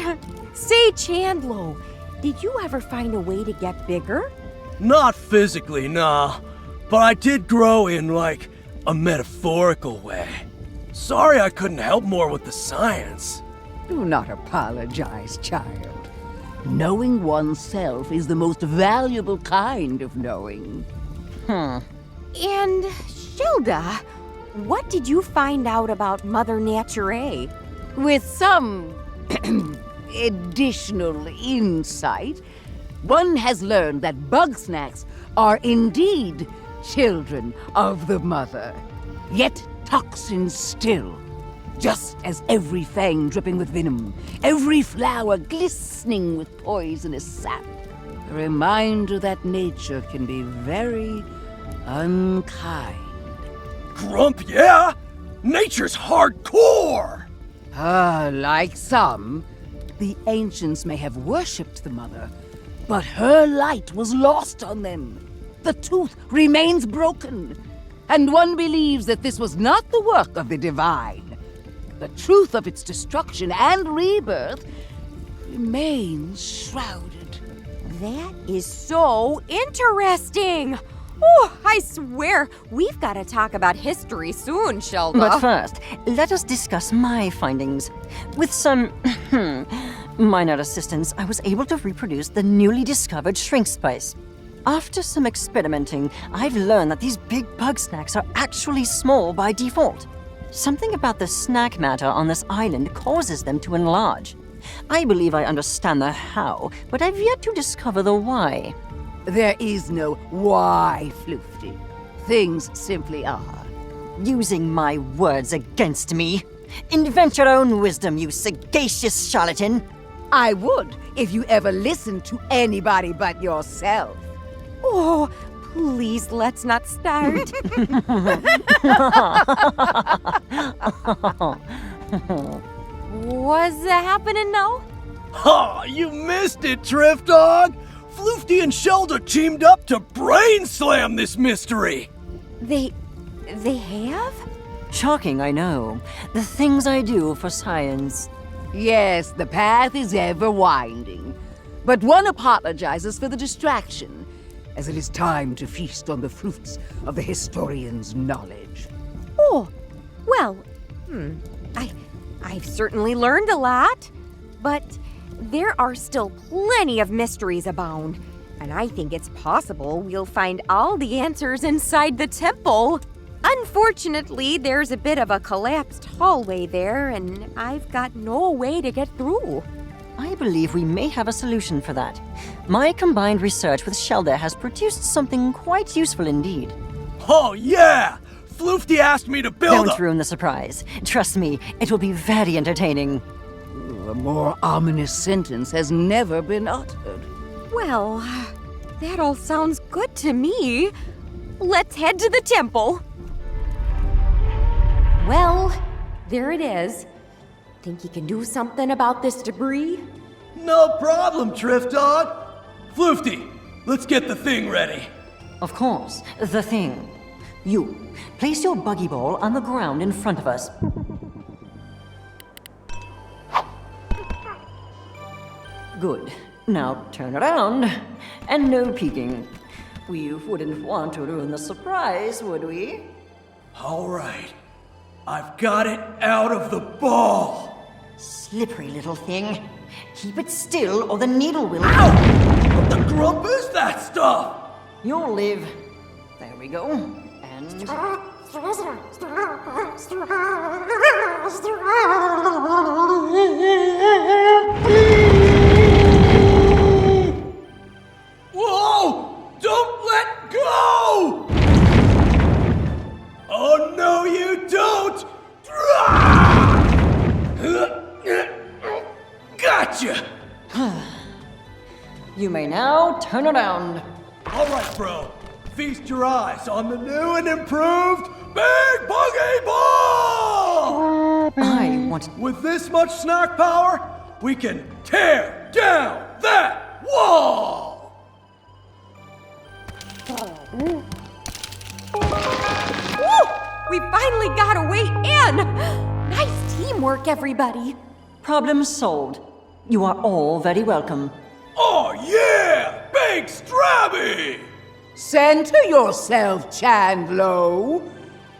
Say, Chandlo, did you ever find a way to get bigger? Not physically, nah. But I did grow in, like, a metaphorical way. Sorry I couldn't help more with the science. Do not apologize, child. Knowing oneself is the most valuable kind of knowing. And, Shilda, what did you find out about Mother Nature? With some additional insight, one has learned that Bugsnax are indeed children of the mother, yet toxins still. Just as every fang dripping with venom, every flower glistening with poisonous sap. A reminder that nature can be very unkind. Grump, yeah? Nature's hardcore! Like some, the ancients may have worshipped the mother, but her light was lost on them. The tooth remains broken, and one believes that this was not the work of the divine. The truth of its destruction and rebirth remains shrouded. That is so interesting. Oh, I swear, we've got to talk about history soon, Shelda. But first, let us discuss my findings. With some minor assistance, I was able to reproduce the newly discovered shrink spice. After some experimenting, I've learned that these big Bugsnax are actually small by default. Something about the snack matter on this island causes them to enlarge. I believe I understand the how, but I've yet to discover the why. There is no why, Floofty. Things simply are. Using my words against me. Invent your own wisdom, you sagacious charlatan. I would if you ever listened to anybody but yourself. Oh, please, let's not start. What's happening now? Ha! You missed it, Drift Dog! Floofty and Shelda teamed up to brain slam this mystery! They have? Shocking, I know. The things I do for science. Yes, the path is ever winding. But one apologizes for the distraction, as it is time to feast on the fruits of the historian's knowledge. Oh, well, I've certainly learned a lot, but there are still plenty of mysteries abound, and I think it's possible we'll find all the answers inside the temple. Unfortunately, there's a bit of a collapsed hallway there, and I've got no way to get through. I believe we may have a solution for that. My combined research with Shelda has produced something quite useful indeed. Oh yeah! Floofty asked me to build Don't ruin the surprise. Trust me, it will be very entertaining. A more ominous sentence has never been uttered. Well, that all sounds good to me. Let's head to the temple. Well, there it is. Think you can do something about this debris? No problem, Drift Dog! Floofty, let's get the thing ready. Of course, the thing. You, place your buggy ball on the ground in front of us. Good. Now turn around. And no peeking. We wouldn't want to ruin the surprise, would we? All right. I've got it out of the ball. Slippery little thing. Keep it still or the needle will... Ow! What the grump is that stuff? You'll live. There we go. And... Whoa! Don't let go! Oh, no, you don't! Gotcha! You may now turn around. All right, bro. Feast your eyes on the new and improved Big Buggy Ball! I want... With this much snack power, we can tear down that wall! Woo! We finally got a way in! Nice teamwork, everybody. Problem solved. You are all very welcome. Oh yeah! Big Strabby! Center yourself, Chandlo.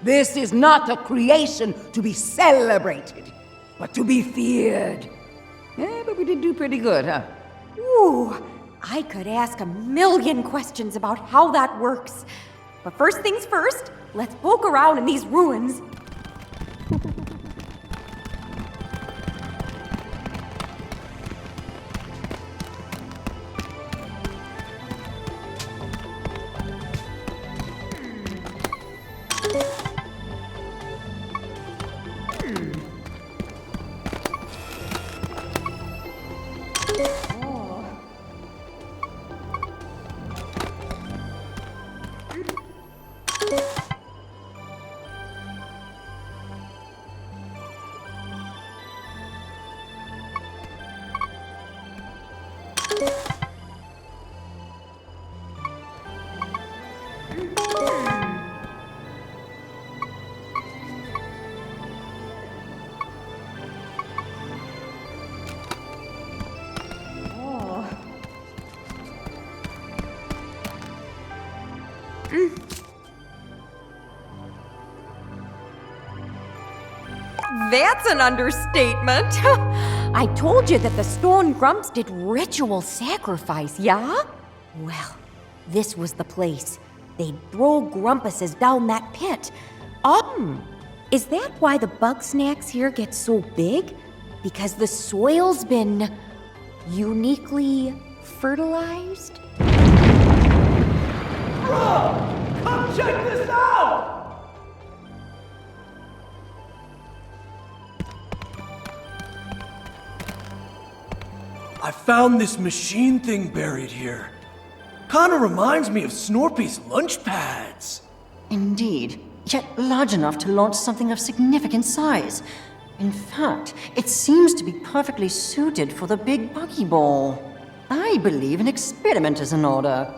This is not a creation to be celebrated, but to be feared. But we did do pretty good, huh? Ooh, I could ask a million questions about how that works. But first things first, let's poke around in these ruins. That's an understatement. I told you that the stone grumps did ritual sacrifice, yeah? Well, this was the place. They'd throw grumpuses down that pit. Is that why the Bugsnax here get so big? Because the soil's been uniquely fertilized? Come check this out! I found this machine thing buried here. Kinda reminds me of Snorpy's lunch pads. Indeed, yet large enough to launch something of significant size. In fact, it seems to be perfectly suited for the big buggy ball. I believe an experiment is in order.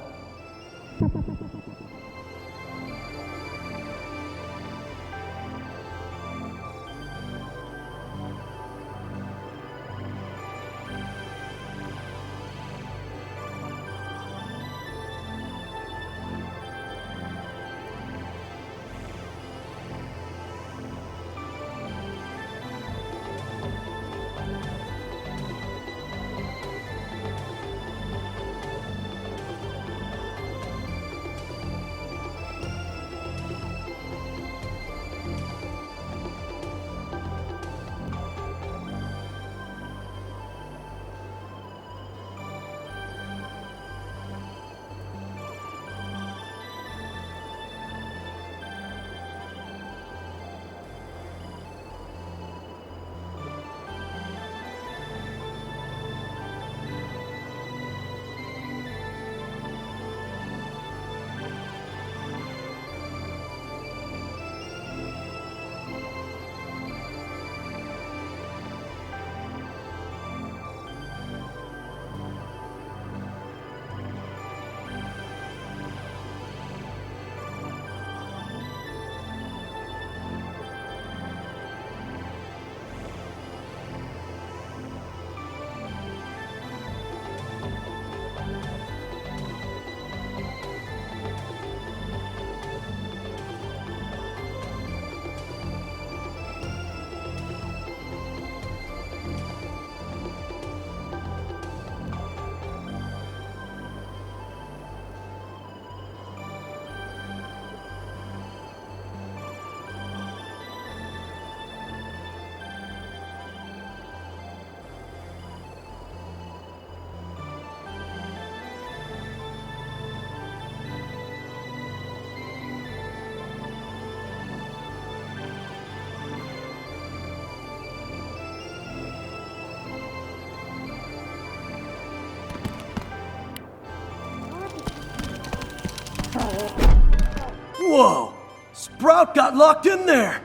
Whoa! Sprout got locked in there!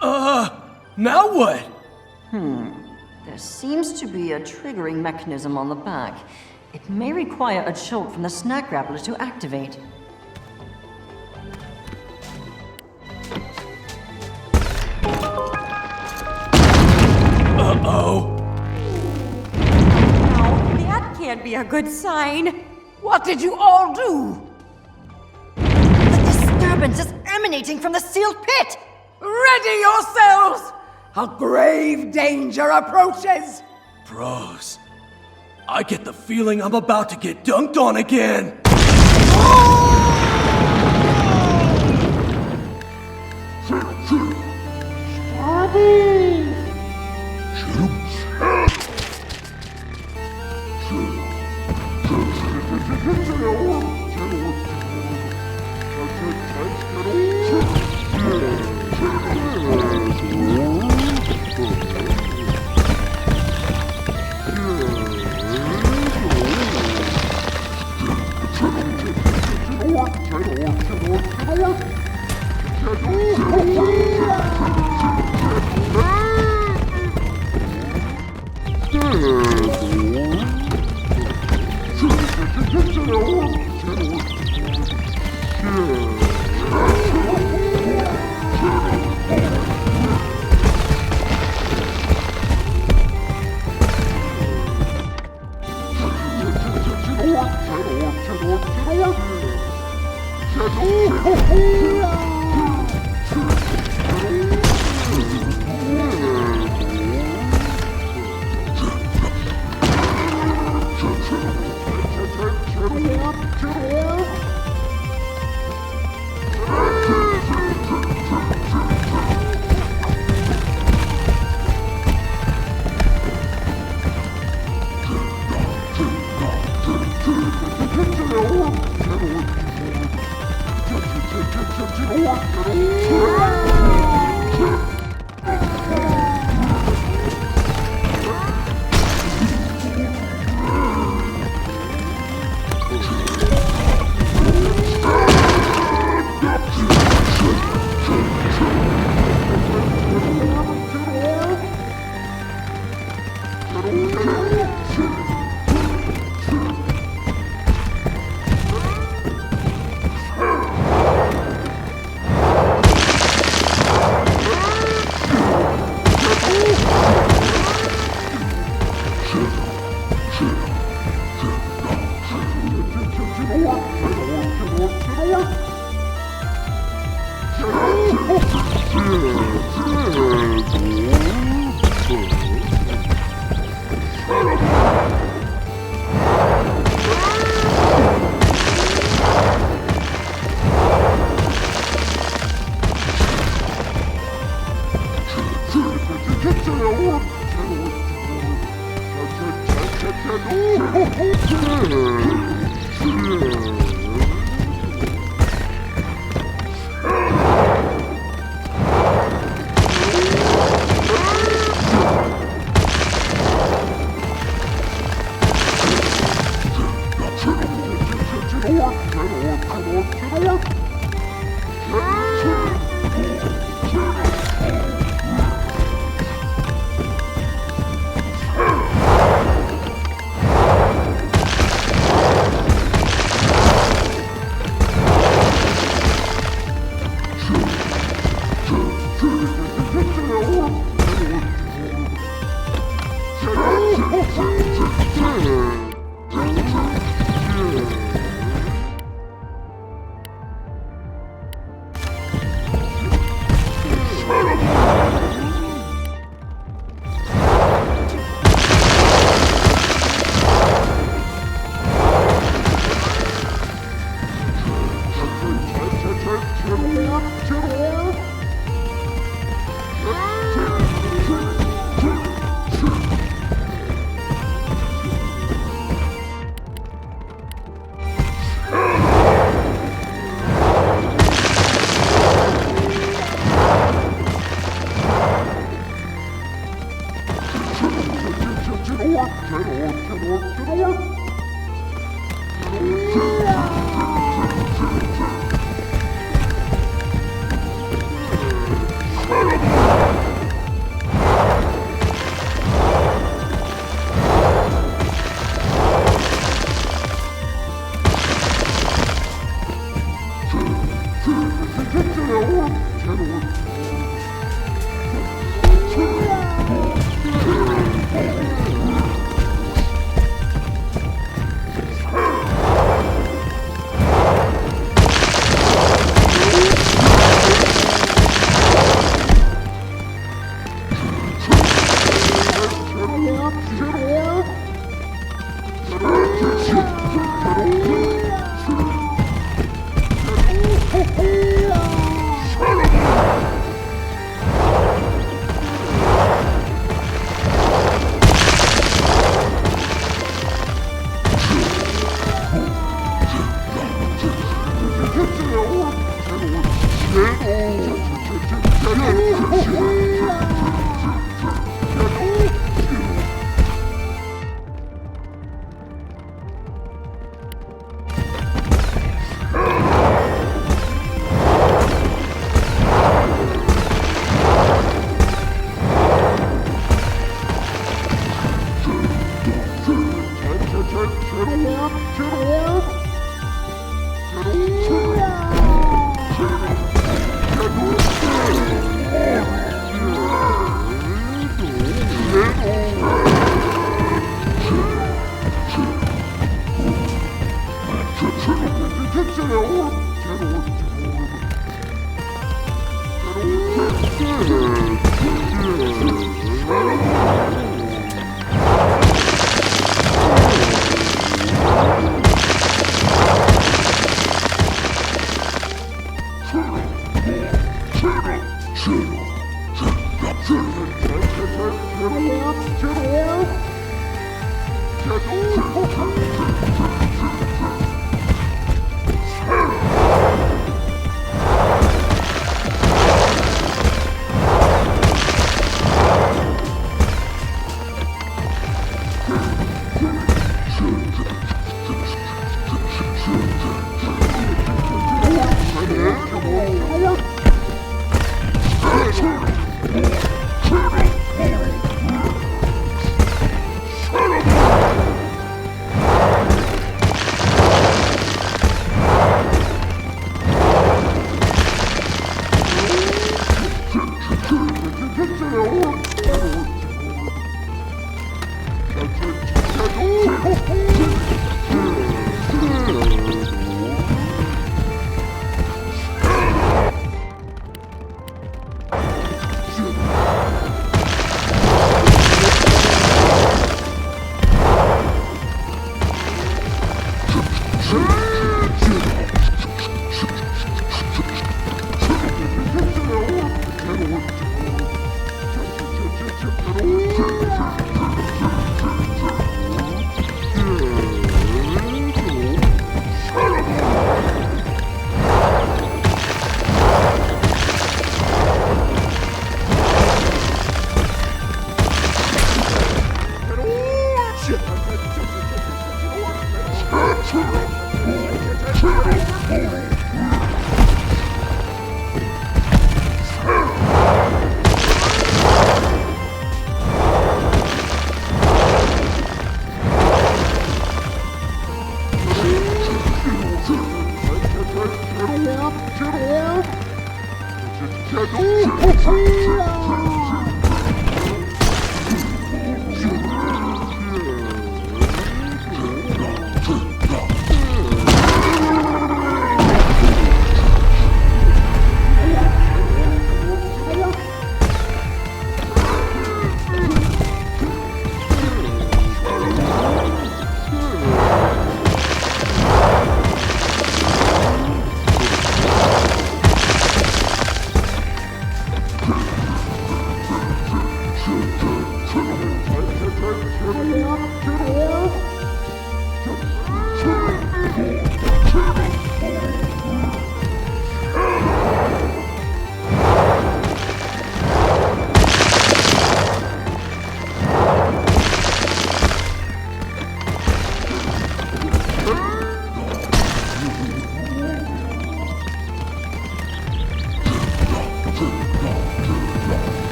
Now what? There seems to be a triggering mechanism on the back. It may require a jolt from the snack grappler to activate. Uh-oh. No, that can't be a good sign. What did you all do? The disturbance is emanating from the sealed pit! Ready yourselves! A grave danger approaches! Bros, I get the feeling I'm about to get dunked on again.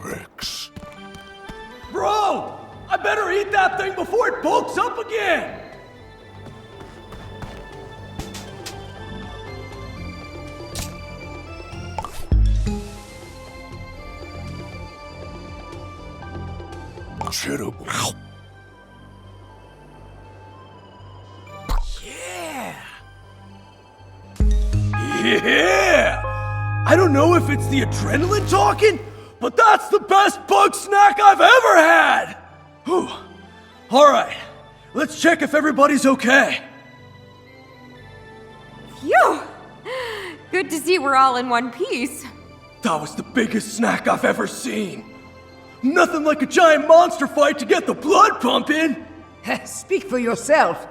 Rex. Bro! I better eat that thing before it bulks up again! Chitterboard. Yeah! I don't know if it's the adrenaline talking, but that's the best bug snack I've ever had! Whew. Alright, let's check if everybody's okay. Phew! Good to see we're all in one piece. That was the biggest snack I've ever seen. Nothing like a giant monster fight to get the blood pumping. Speak for yourself.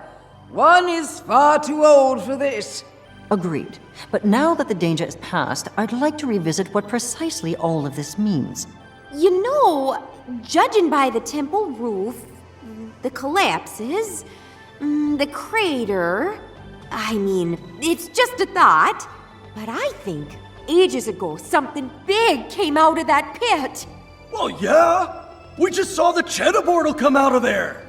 One is far too old for this. Agreed. But now that the danger is past, I'd like to revisit what precisely all of this means. You know, judging by the temple roof, the collapses, the crater, I mean, it's just a thought, but I think ages ago something big came out of that pit. Well, yeah. We just saw the cheddar portal come out of there.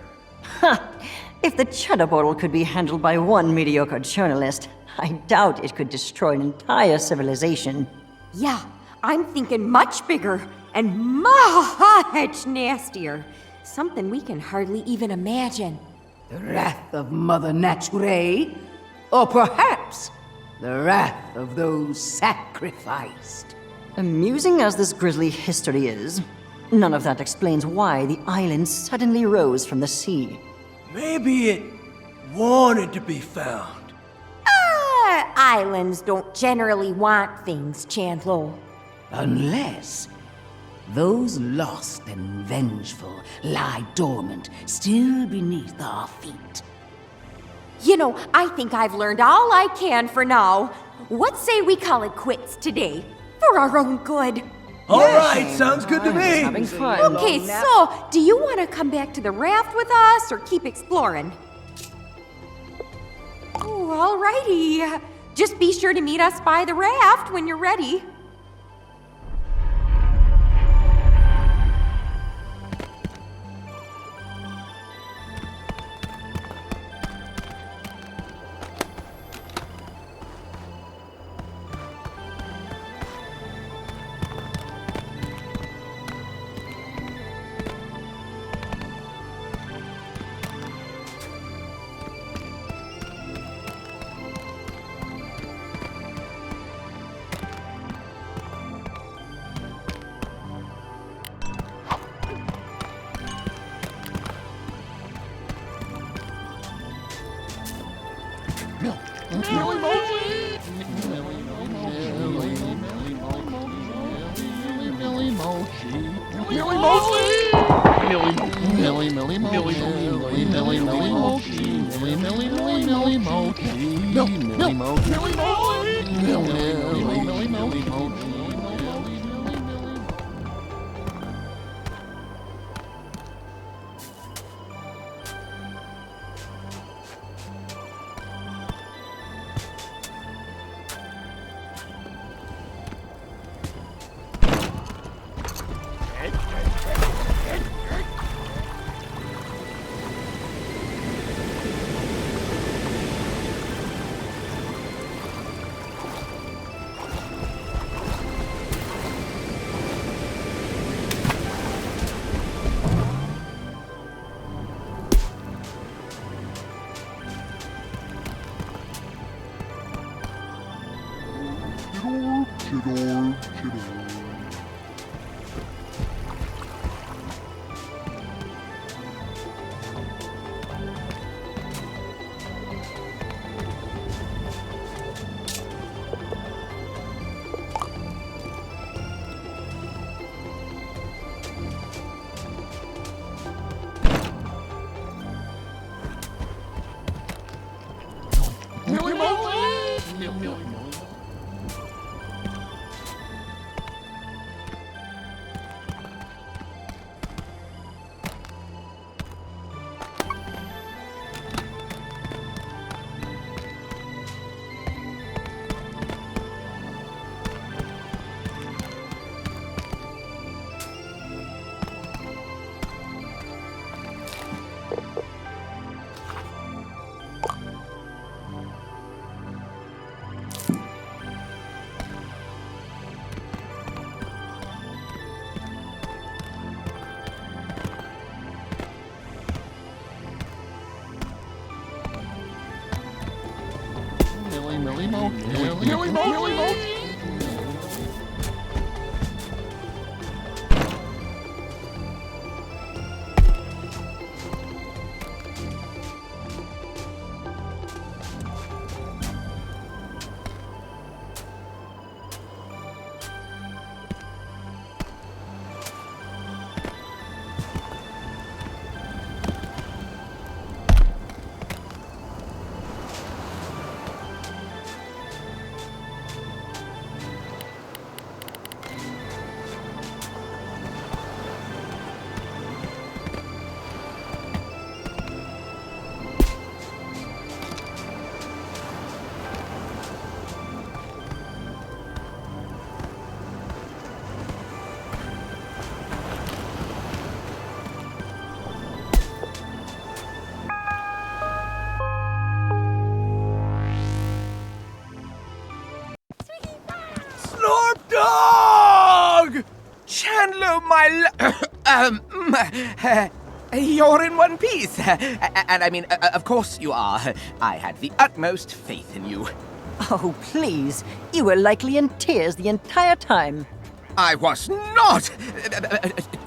If the cheddar bottle could be handled by one mediocre journalist, I doubt it could destroy an entire civilization. Yeah, I'm thinking much bigger and much nastier. Something we can hardly even imagine. The wrath of Mother Nature? Or perhaps the wrath of those sacrificed? Amusing as this grisly history is, none of that explains why the island suddenly rose from the sea. Maybe it wanted to be found. Islands don't generally want things, Chandlo. Unless those lost and vengeful lie dormant still beneath our feet. You know, I think I've learned all I can for now. What say we call it quits today? For our own good. All right, sounds good to me. Having fun. Okay, so, do you want to come back to the raft with us or keep exploring? Oh, alrighty. Just be sure to meet us by the raft when you're ready. So you're in one piece. And I mean, of course you are. I had the utmost faith in you. Oh, please. You were likely in tears the entire time. I was not!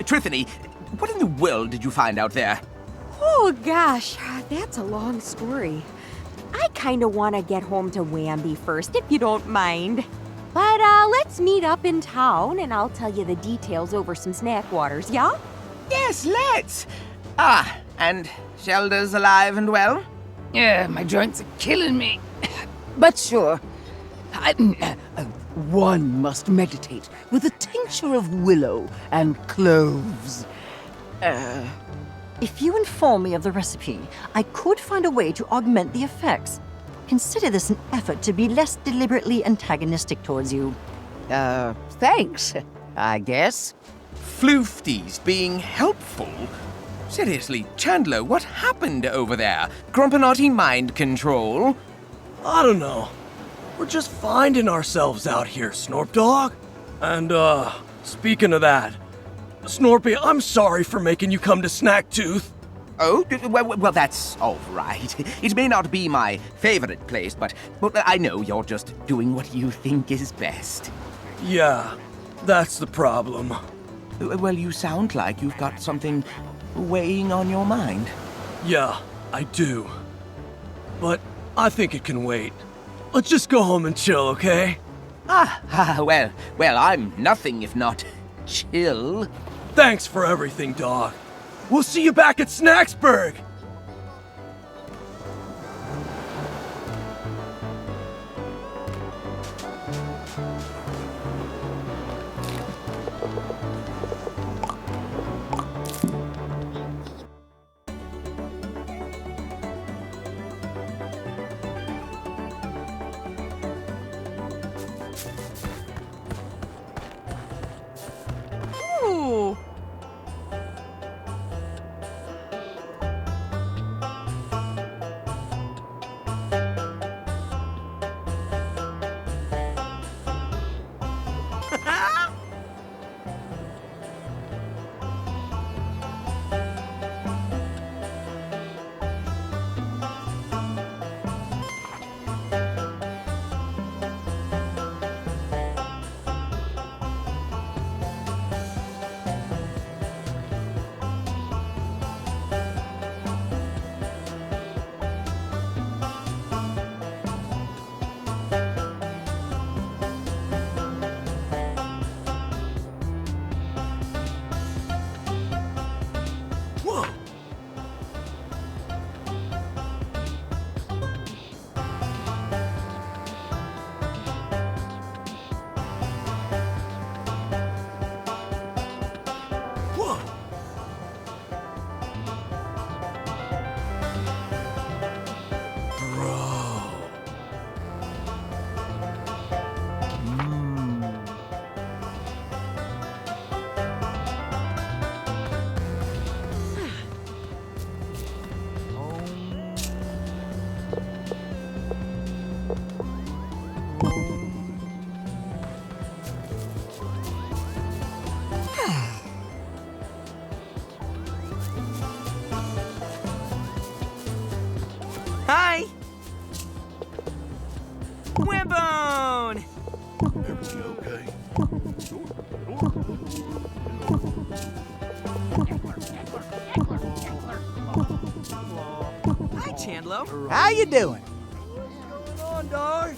Trithany, what in the world did you find out there? Oh gosh, that's a long story. I kinda wanna get home to Wamby first, if you don't mind. But let's meet up in town and I'll tell you the details over some snack waters, yeah? Yes, let's. Ah, and Shelda's alive and well? Yeah, my joints are killing me. But sure, one must meditate with a tincture of willow and cloves. If you inform me of the recipe, I could find a way to augment the effects. Consider this an effort to be less deliberately antagonistic towards you. Thanks, I guess. Floofties being helpful? Seriously, Chandler, what happened over there? Grumpanotti mind control? I don't know. We're just finding ourselves out here, Snorp Dog. And, speaking of that, Snorpy, I'm sorry for making you come to Snacktooth. Oh, well, that's all right. It may not be my favorite place, but I know you're just doing what you think is best. Yeah, that's the problem. Well, you sound like you've got something weighing on your mind. Yeah, I do. But I think it can wait. Let's just go home and chill, okay? Well, I'm nothing if not chill. Thanks for everything, dog. We'll see you back at Snacksburg! Ooh. Whoa! Whoa! Bro. Hi! Wimbone! Everything okay? Hi, Chandler. How you doing? What's going on, dog?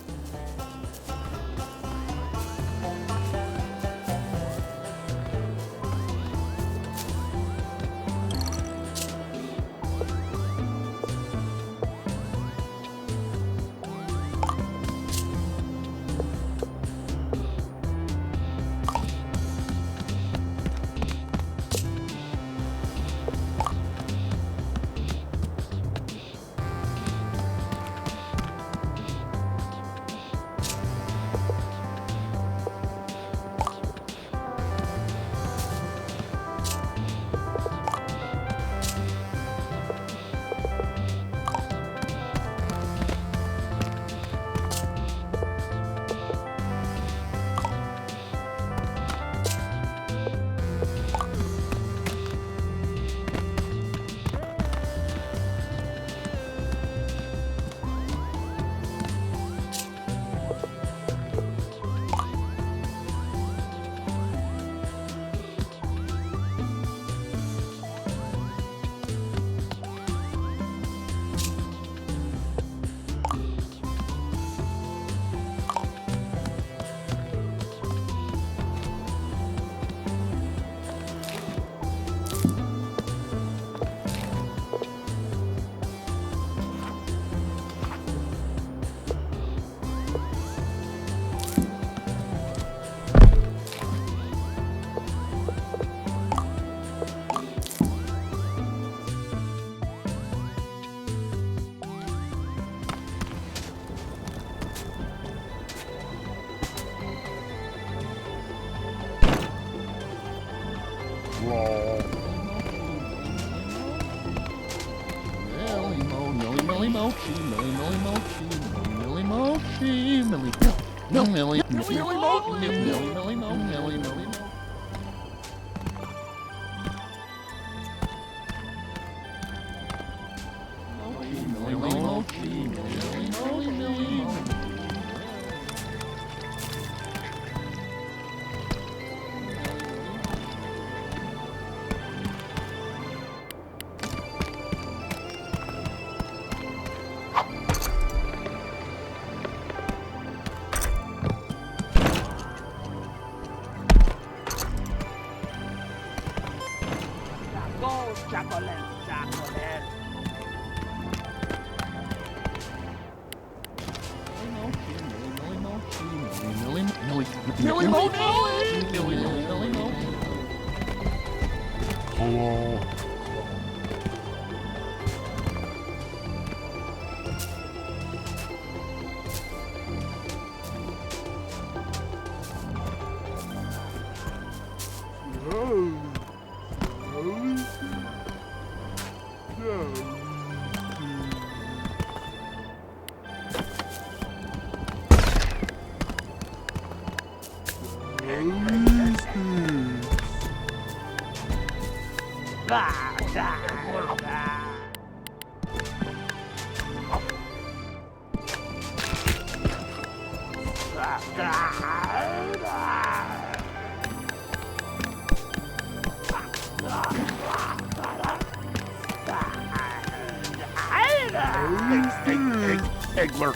Eggler.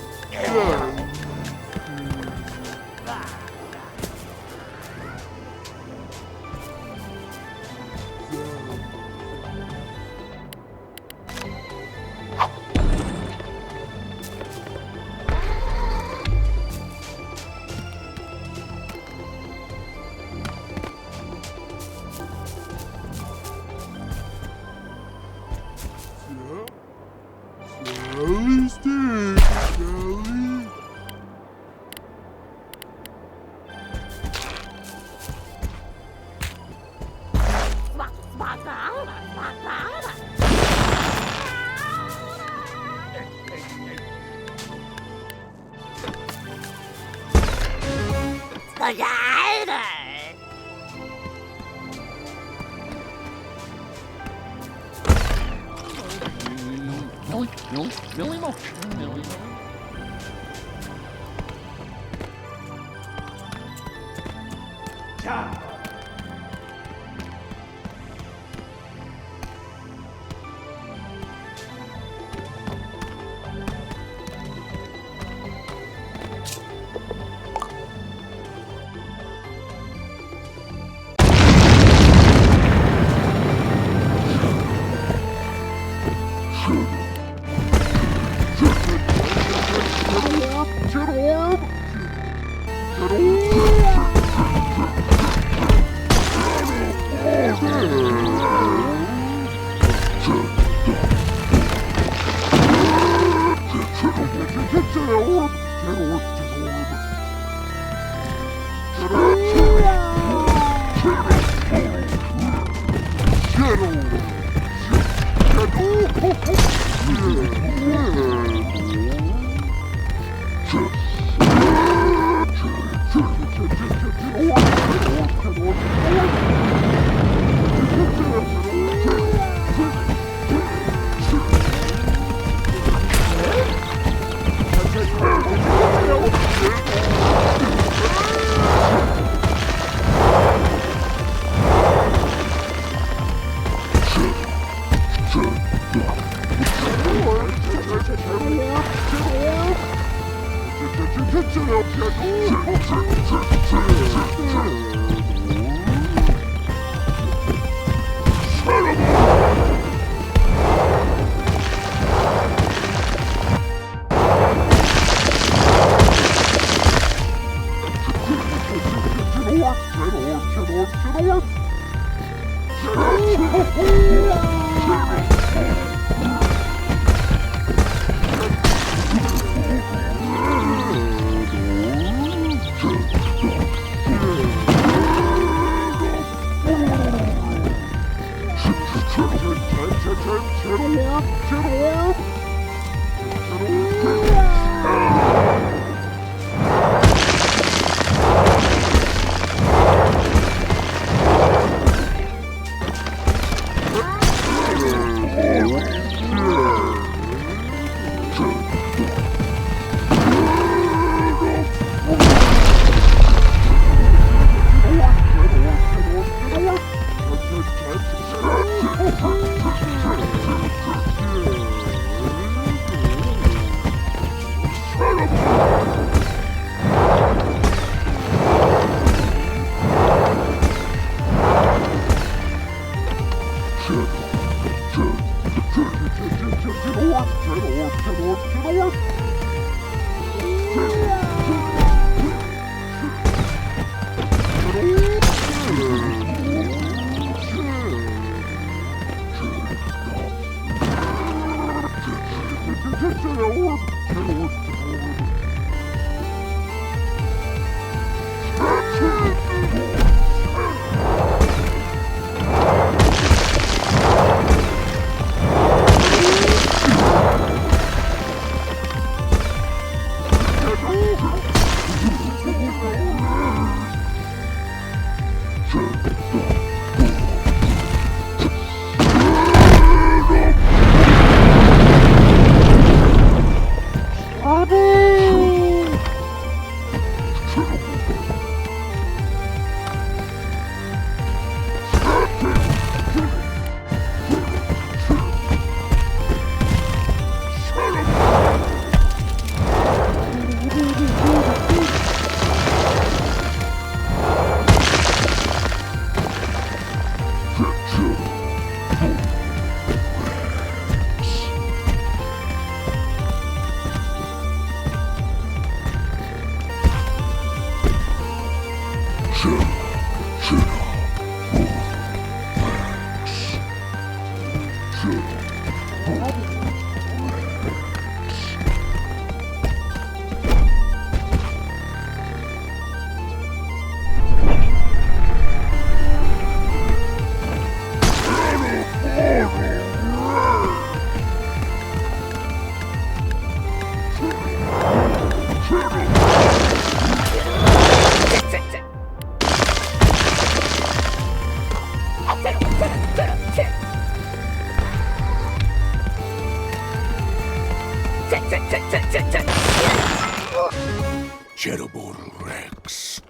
Terrible Rex.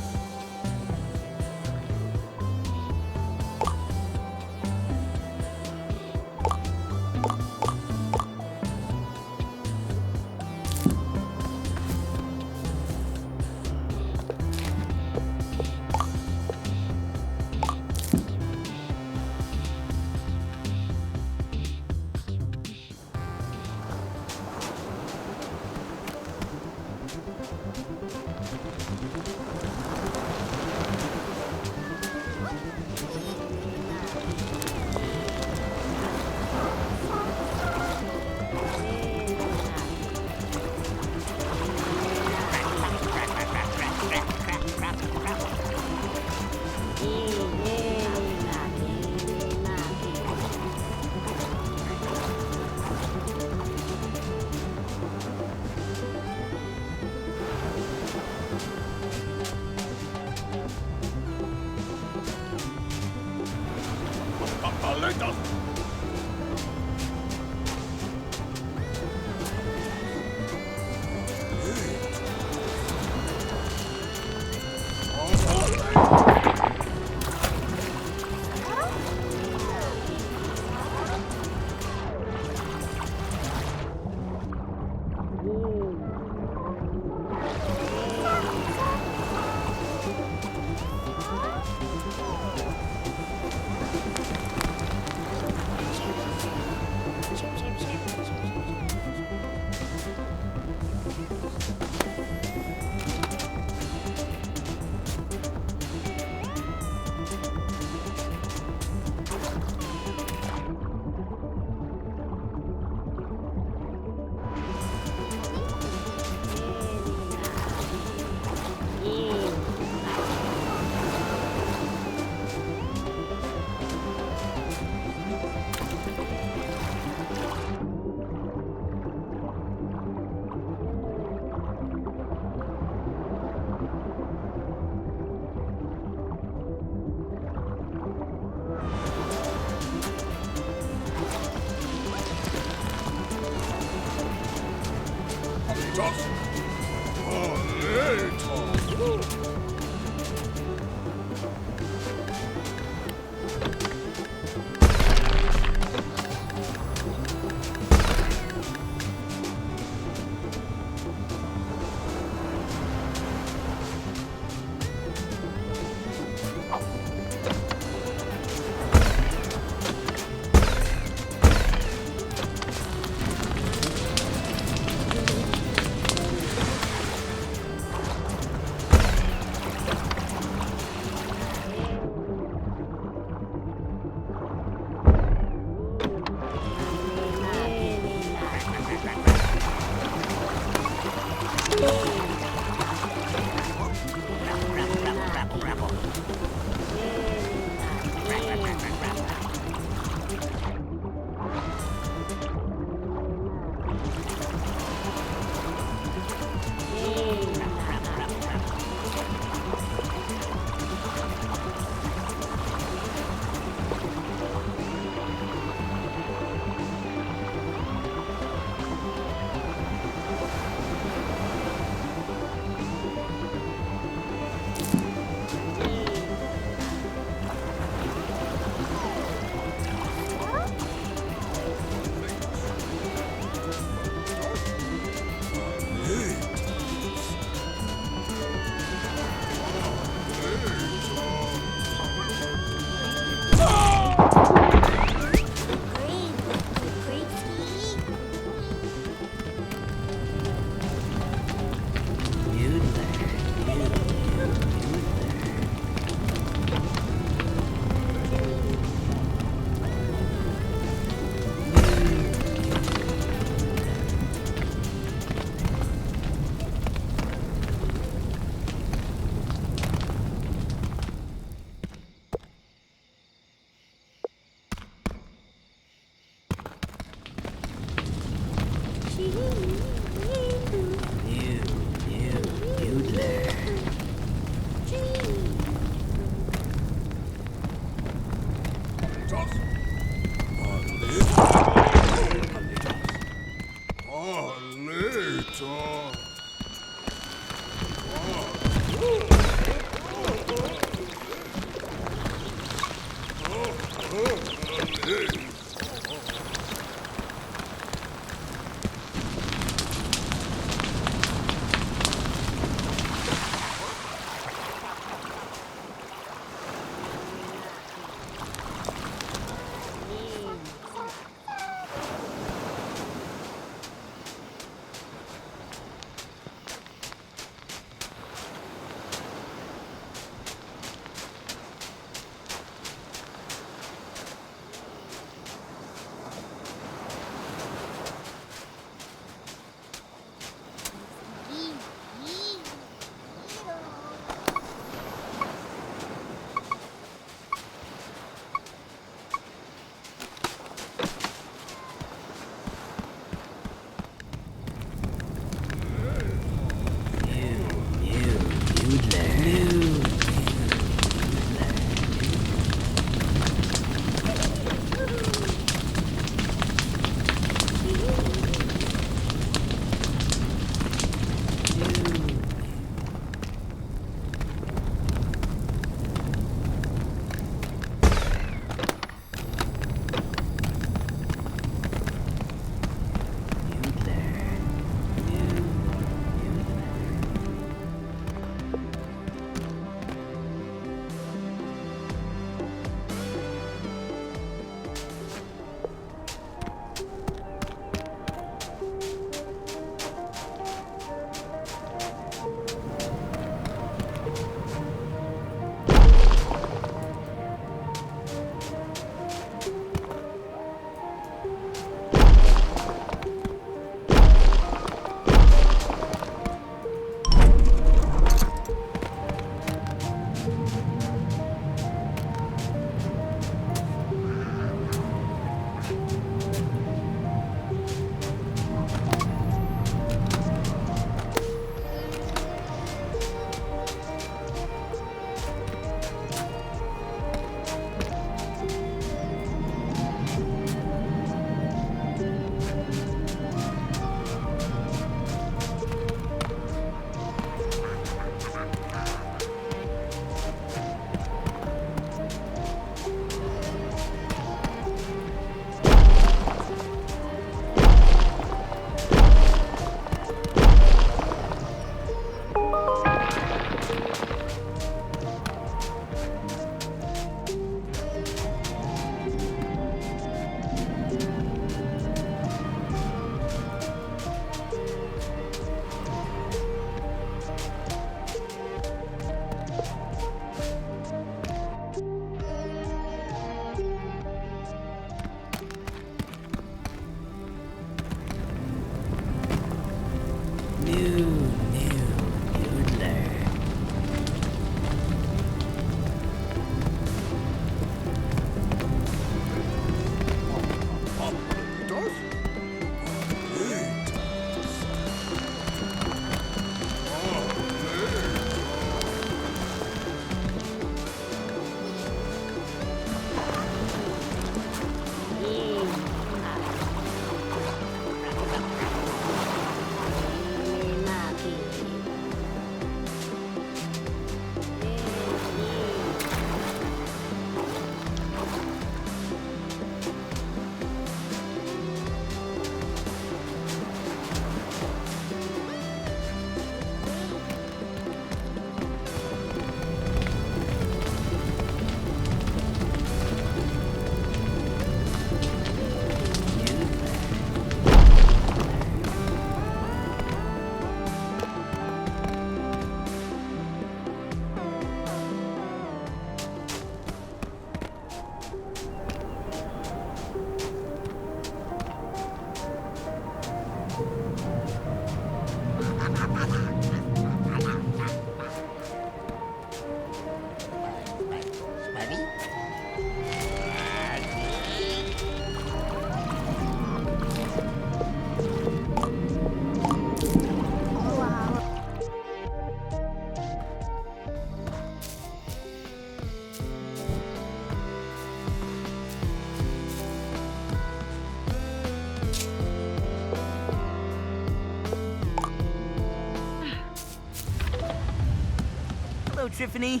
Tiffany.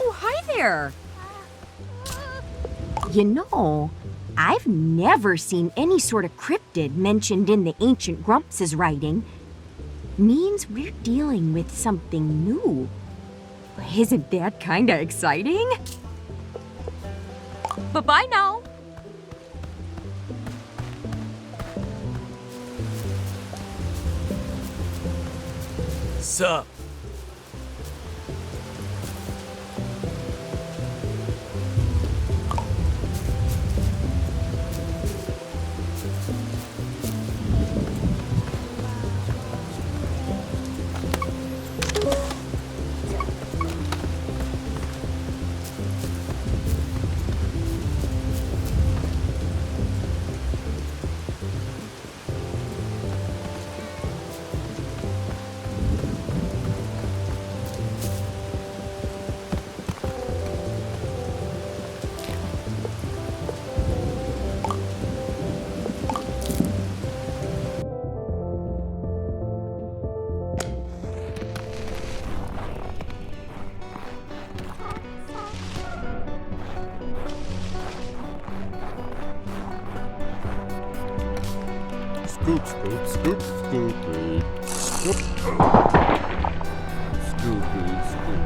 Oh, hi there. You know, I've never seen any sort of cryptid mentioned in the ancient Grumps' writing. Means we're dealing with something new. Isn't that kinda exciting? Bye-bye now. Sup? Scoop, scoop, scoop, scoopy. Scoop. Scoopy, scoop.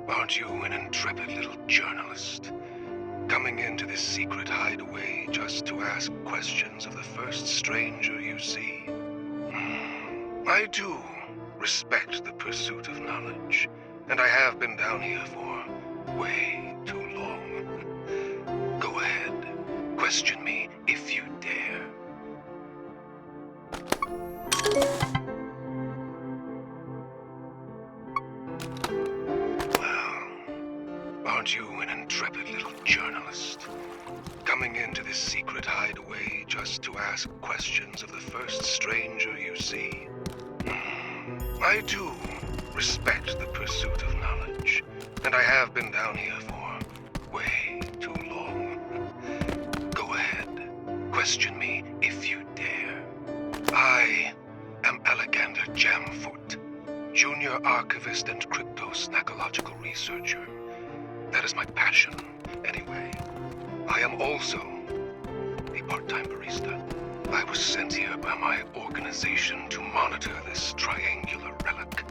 Aren't you an intrepid little journalist? Coming into this secret hideaway just to ask questions of the first stranger you see? I do respect the pursuit of knowledge, and I have been down here for way Question me if you dare. Well, aren't you an intrepid little journalist? Coming into this secret hideaway just to ask questions of the first stranger you see? I do respect the pursuit of knowledge, and I have been down here for way too long. Go ahead, question me if you dare. I am Alexander Jamfoot, Junior Archivist and Crypto-Snackological Researcher. That is my passion, anyway. I am also a part-time barista. I was sent here by my organization to monitor this triangular relic.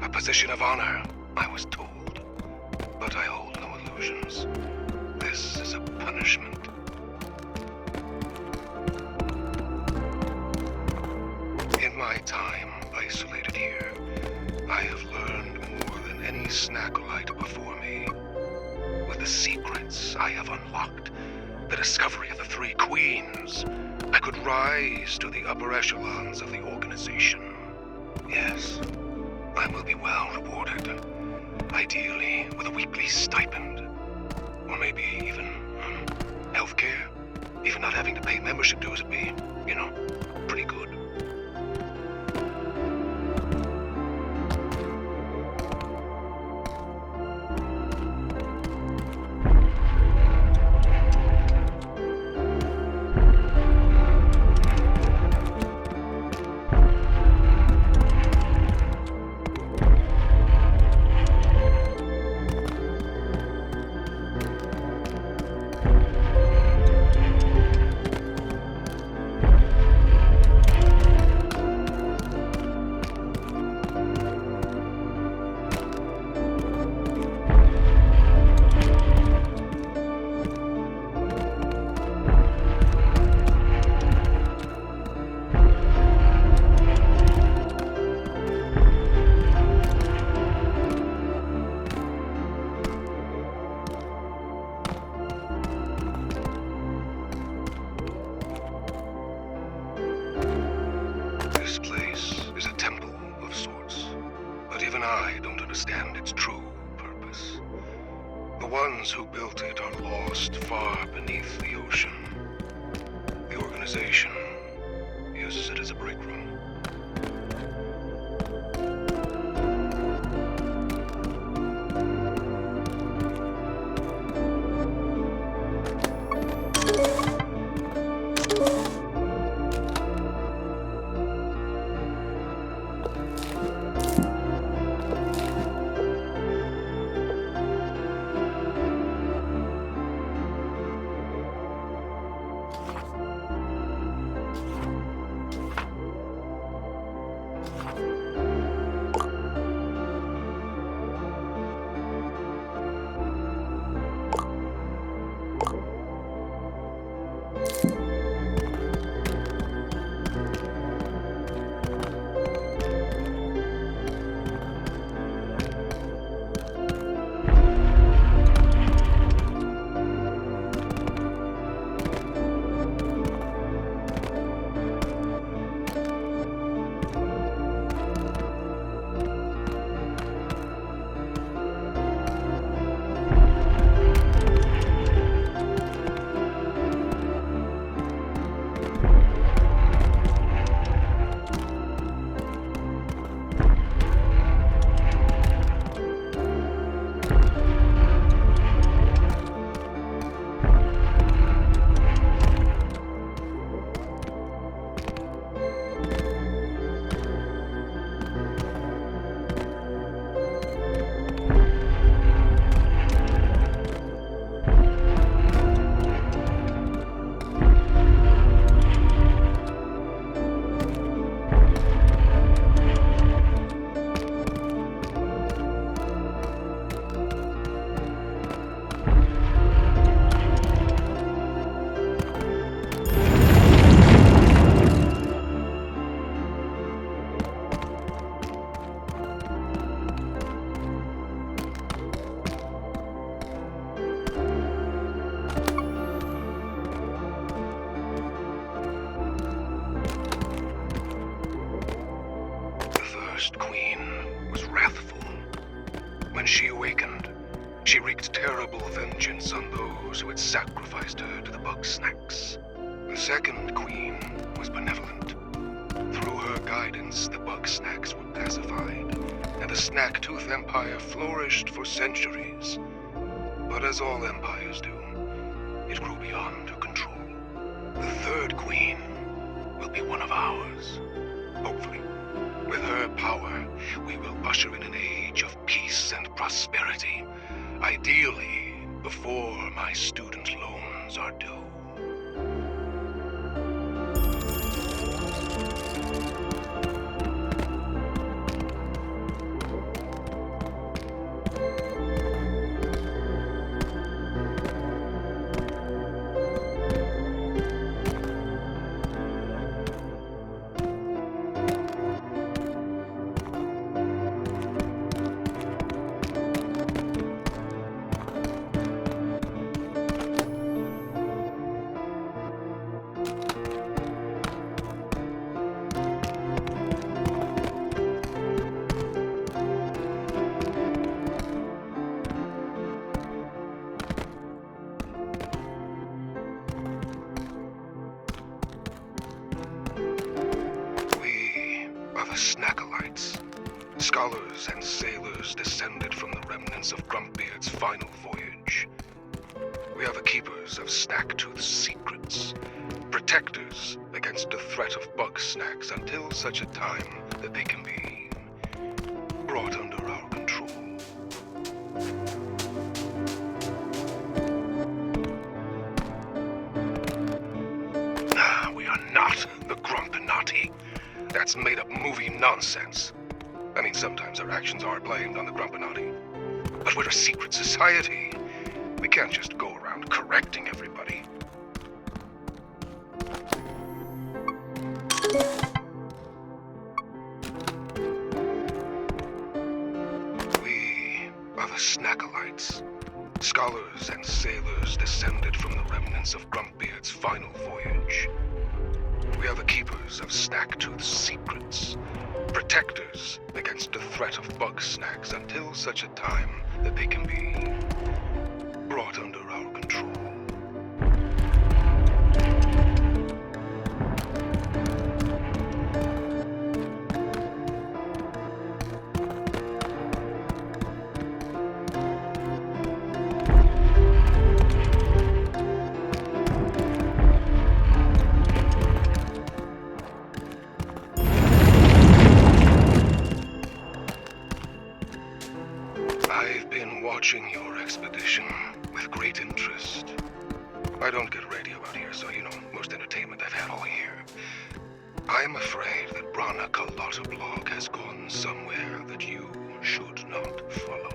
A position of honor, I was told. But I hold no illusions. This is a punishment. In my time isolated here, I have learned more than any Snackolite before me. With the secrets I have unlocked, the discovery of the Three Queens, I could rise to the upper echelons of the organization. Yes, I will be well rewarded. Ideally, with a weekly stipend. Or maybe even healthcare. Even not having to pay membership dues would be, pretty good. This place is a temple of sorts, but even I don't understand its true purpose. The ones who built it are lost far beneath the ocean. The organization uses it as a break room. first queen was wrathful. When she awakened, she wreaked terrible vengeance on those who had sacrificed her to the Bugsnax. The second queen was benevolent. Through her guidance, the Bugsnax were pacified, and the Snacktooth Empire flourished for centuries. But as all empires do, it grew beyond her control. The third queen will be one of ours. Hopefully. With her power, we will usher in an age of peace and prosperity. Ideally, before my student loans are due. The Snackalites, scholars and sailors descended from the remnants of Grumpbeard's final voyage. We are the keepers of Snacktooth's secrets, protectors against the threat of Bugsnax until such a time that they can be brought under our control. We are not the Grumpinati. That's made-up movie nonsense. I mean, sometimes our actions are blamed on the Grumpinati. But we're a secret society. We can't just go around correcting everybody. We are the Snackalites, scholars and sailors descended from the remnants of Grumpbeard's final voyage. We are the keepers of Snacktooth's secrets, protectors against the threat of Bugsnax until such a time that they can be brought under our control. I've been watching your expedition with great interest. I don't get radio out here, so you know, most entertainment I've had all year. I'm afraid that Brana Kalotterblog has gone somewhere that you should not follow.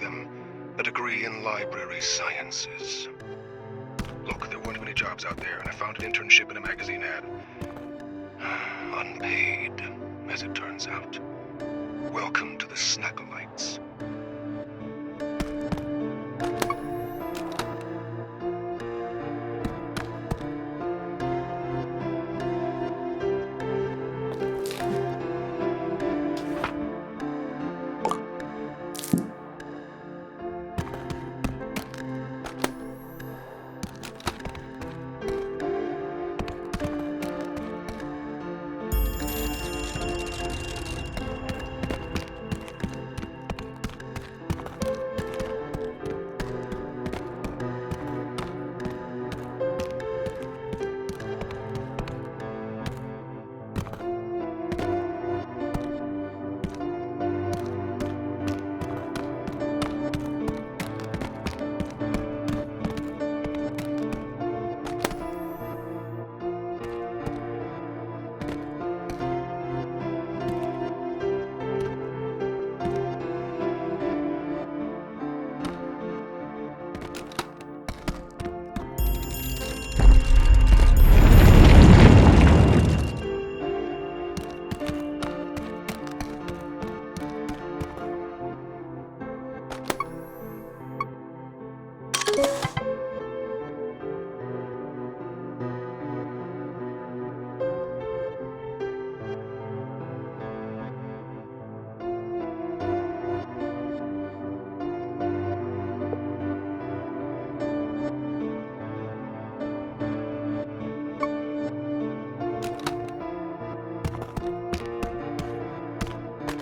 earning them a degree in library sciences. Look, there weren't many jobs out there, and I found an internship in a magazine ad. Unpaid, as it turns out. Welcome to the Snackolites.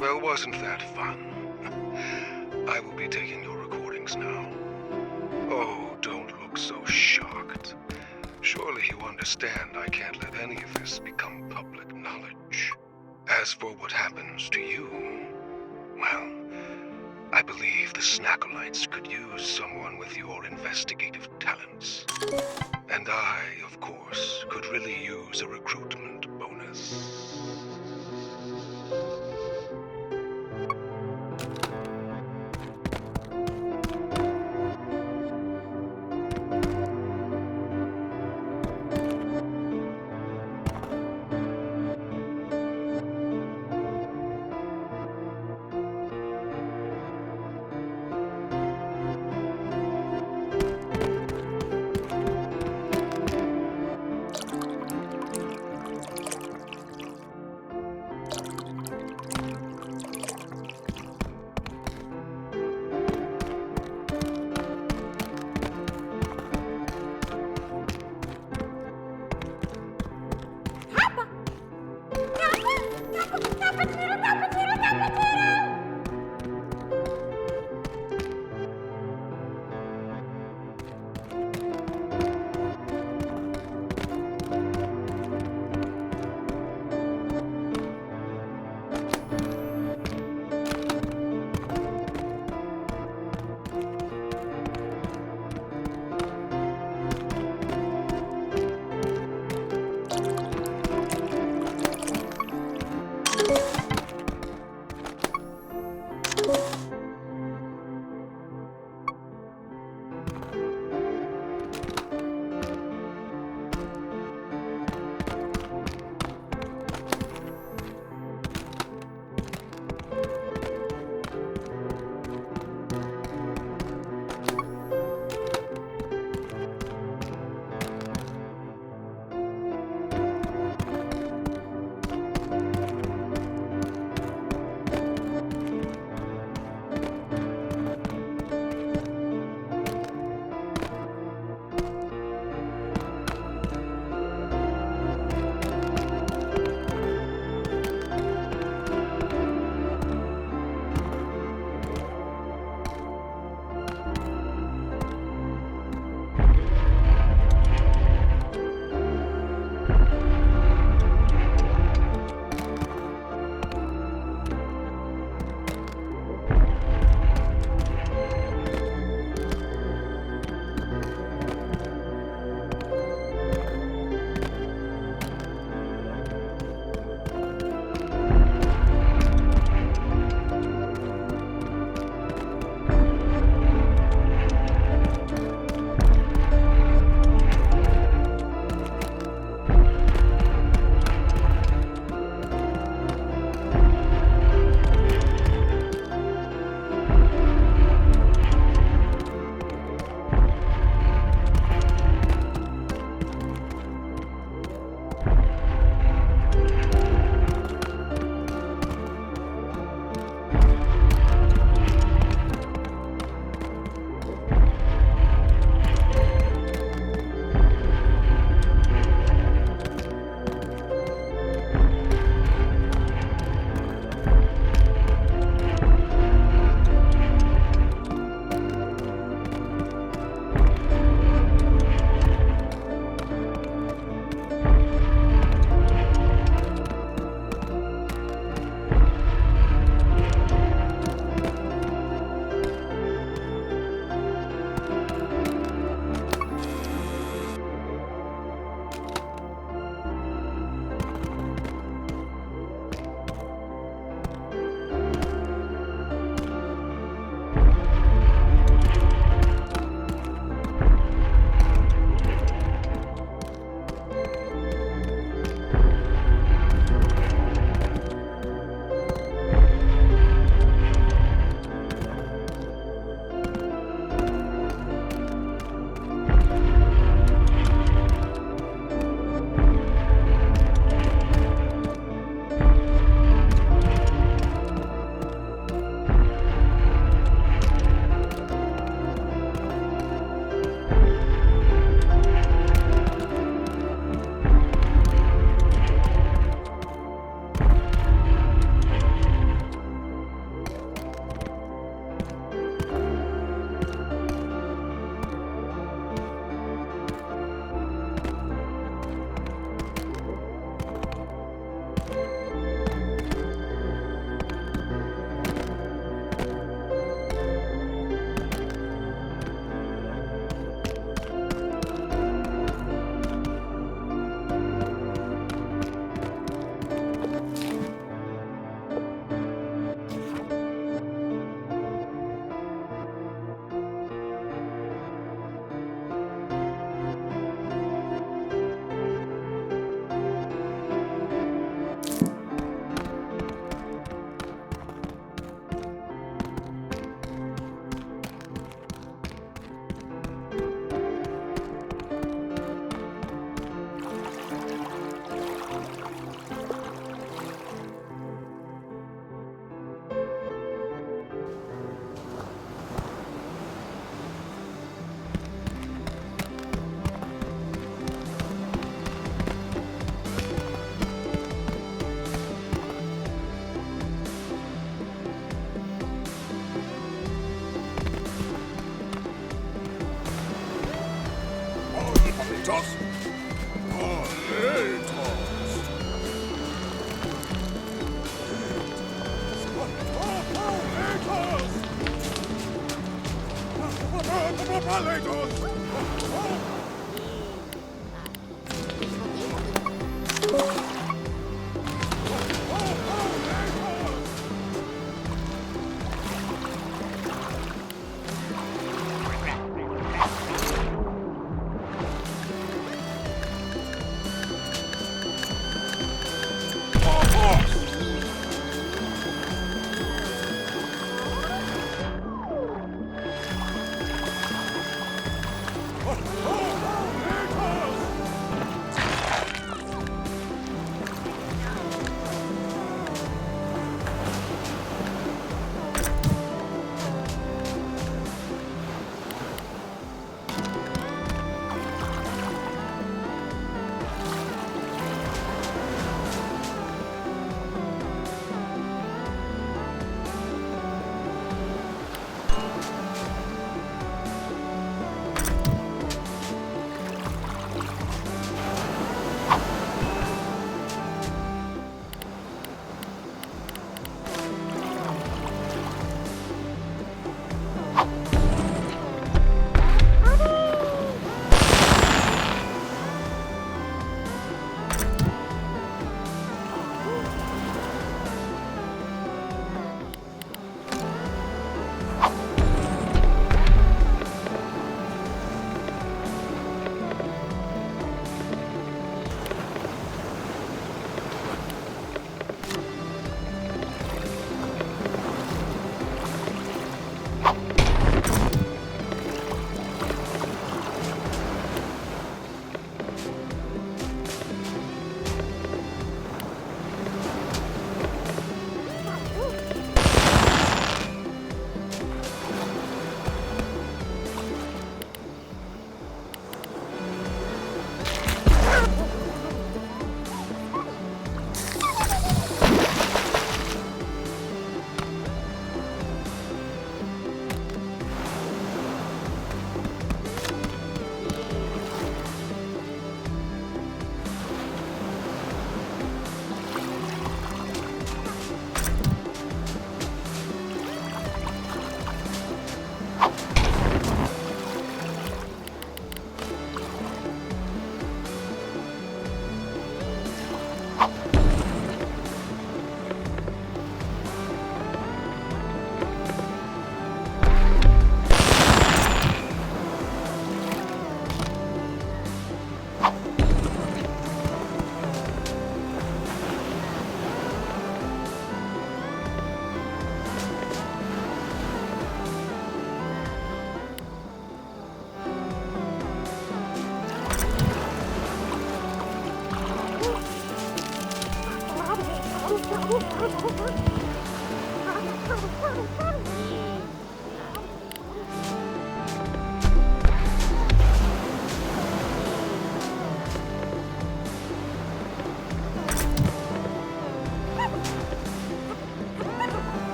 Well, wasn't that fun? I will be taking your recordings now. Oh, don't look so shocked. Surely you understand I can't let any of this become public knowledge. As for what happens to you, well, I believe the Snackolites could use someone with your investigative talents. And I, of course, could really use a recruitment bonus.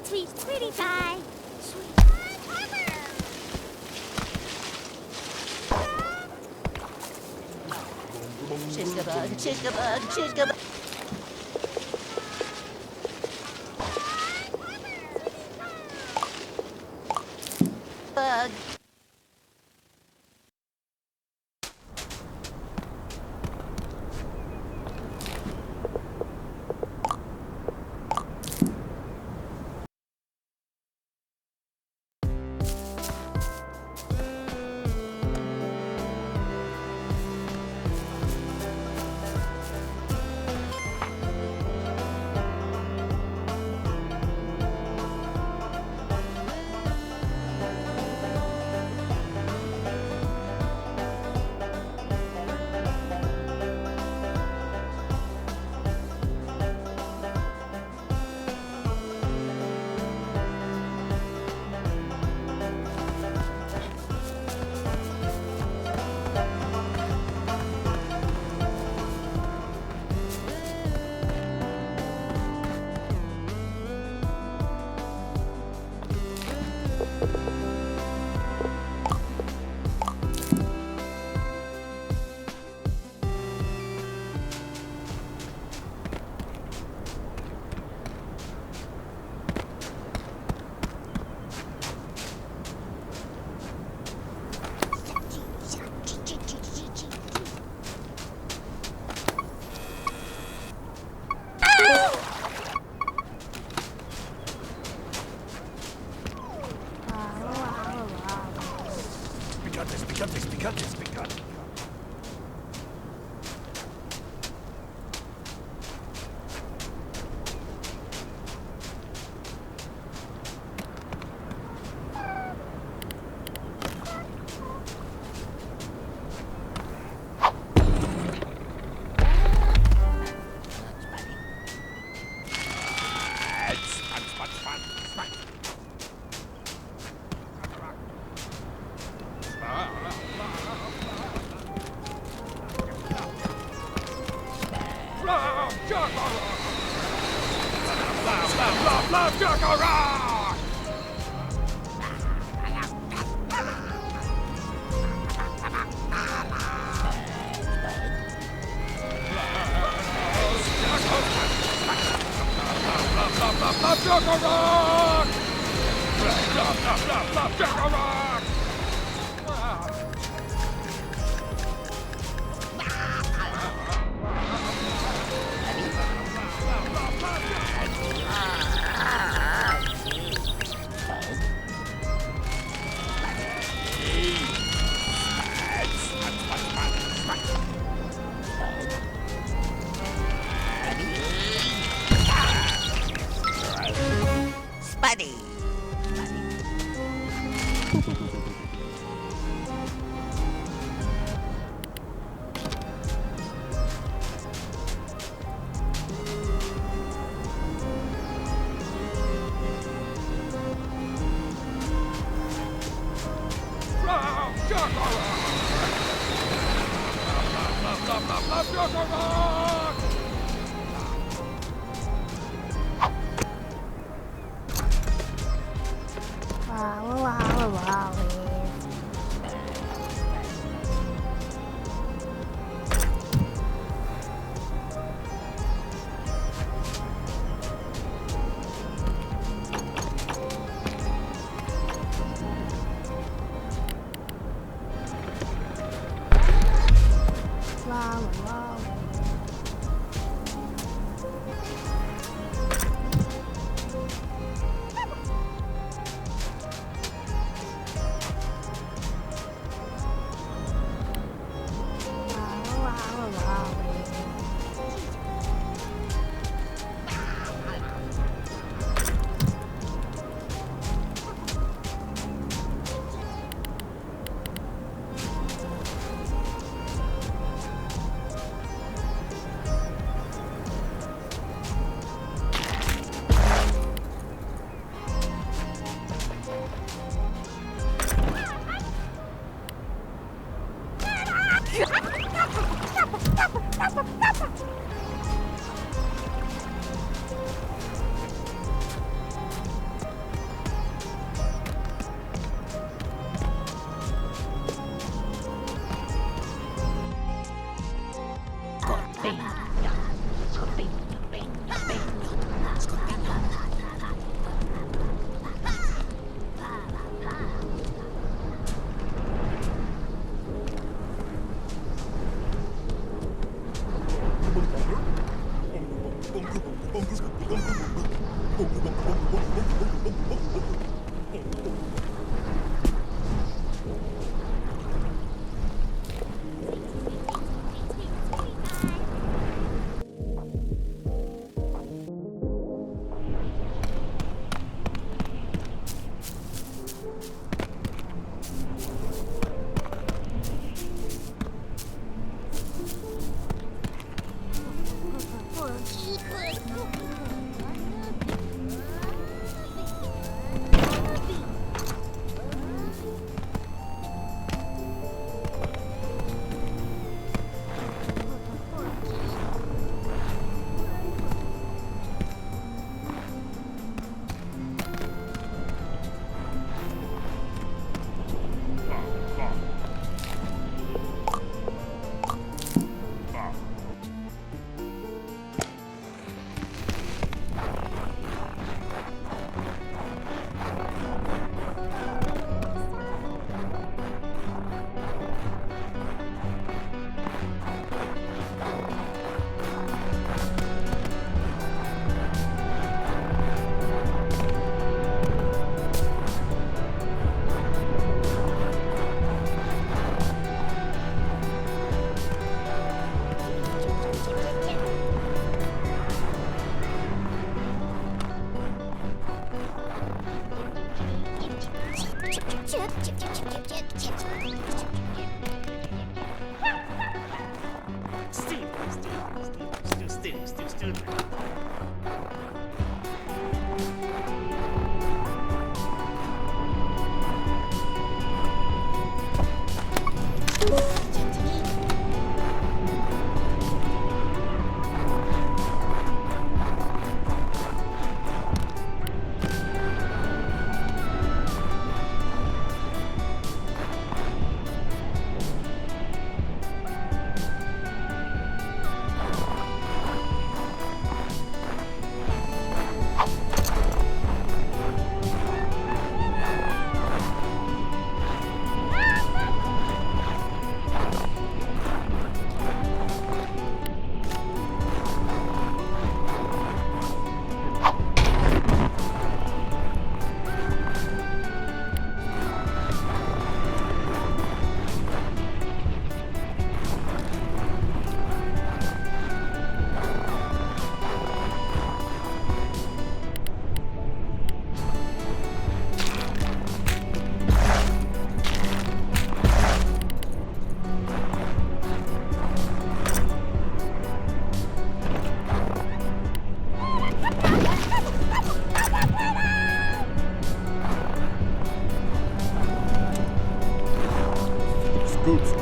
Sweet, sweetie pie. Chiskabug, chiskabug, chiskabug. Bug. Love, Spuddy. Wow, wow, wow. Wow, wow. Wow, wow, wow.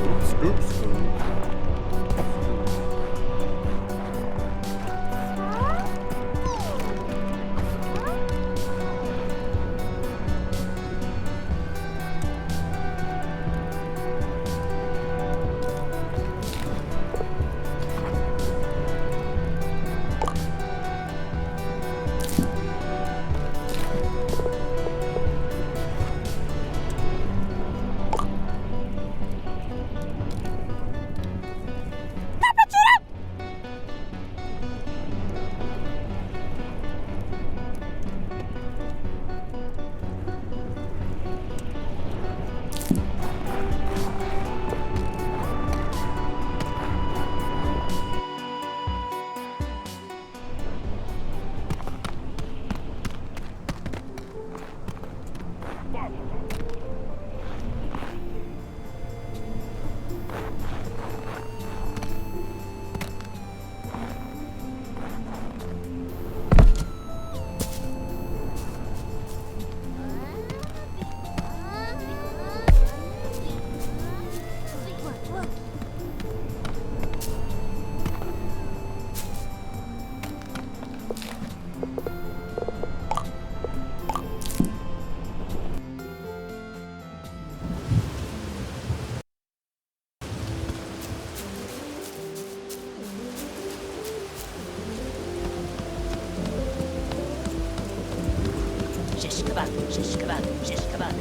scoop, scoop, scoop. Shish kebab, shish kebab, shish kebab.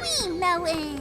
Wee melon.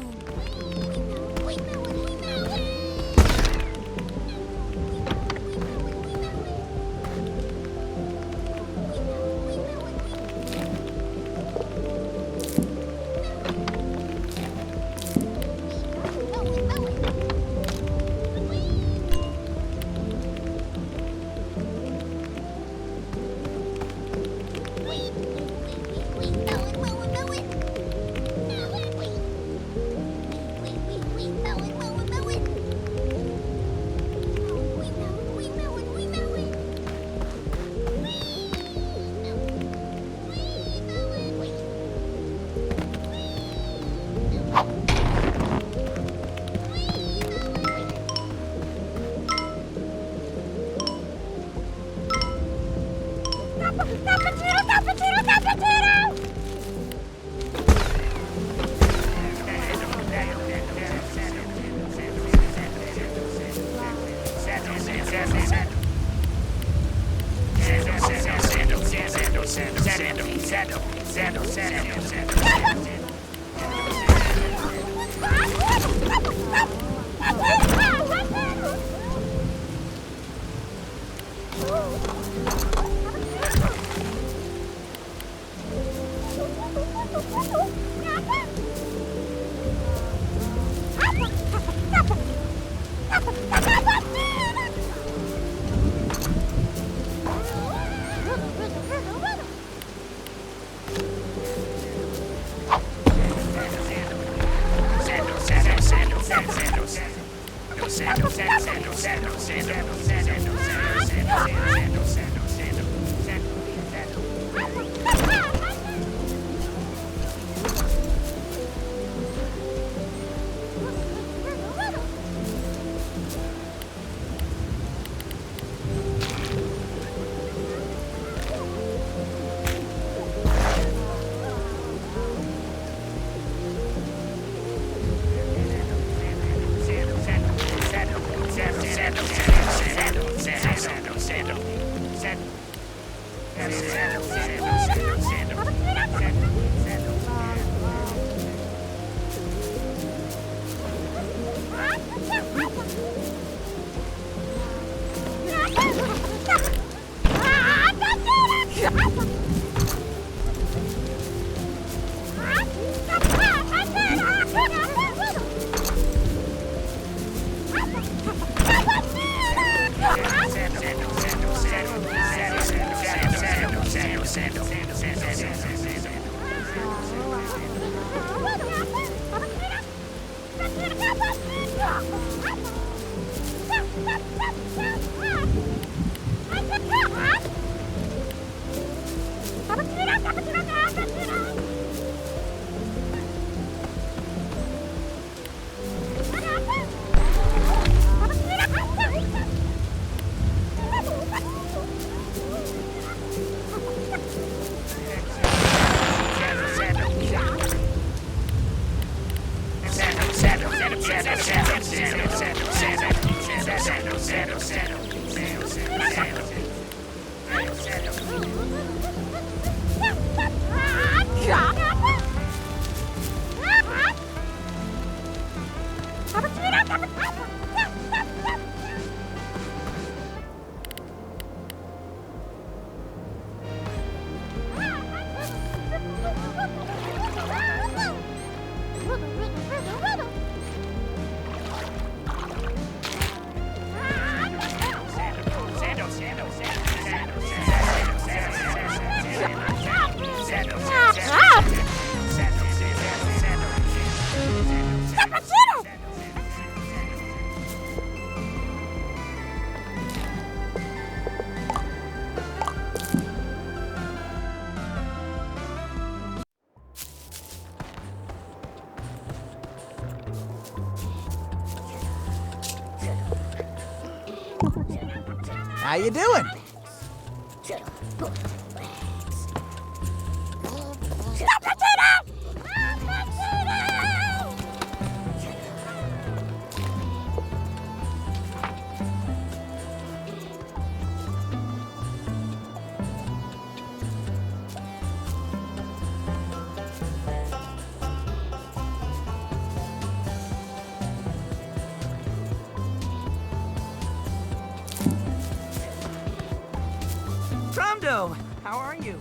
How you doing? Tromdo, how are you?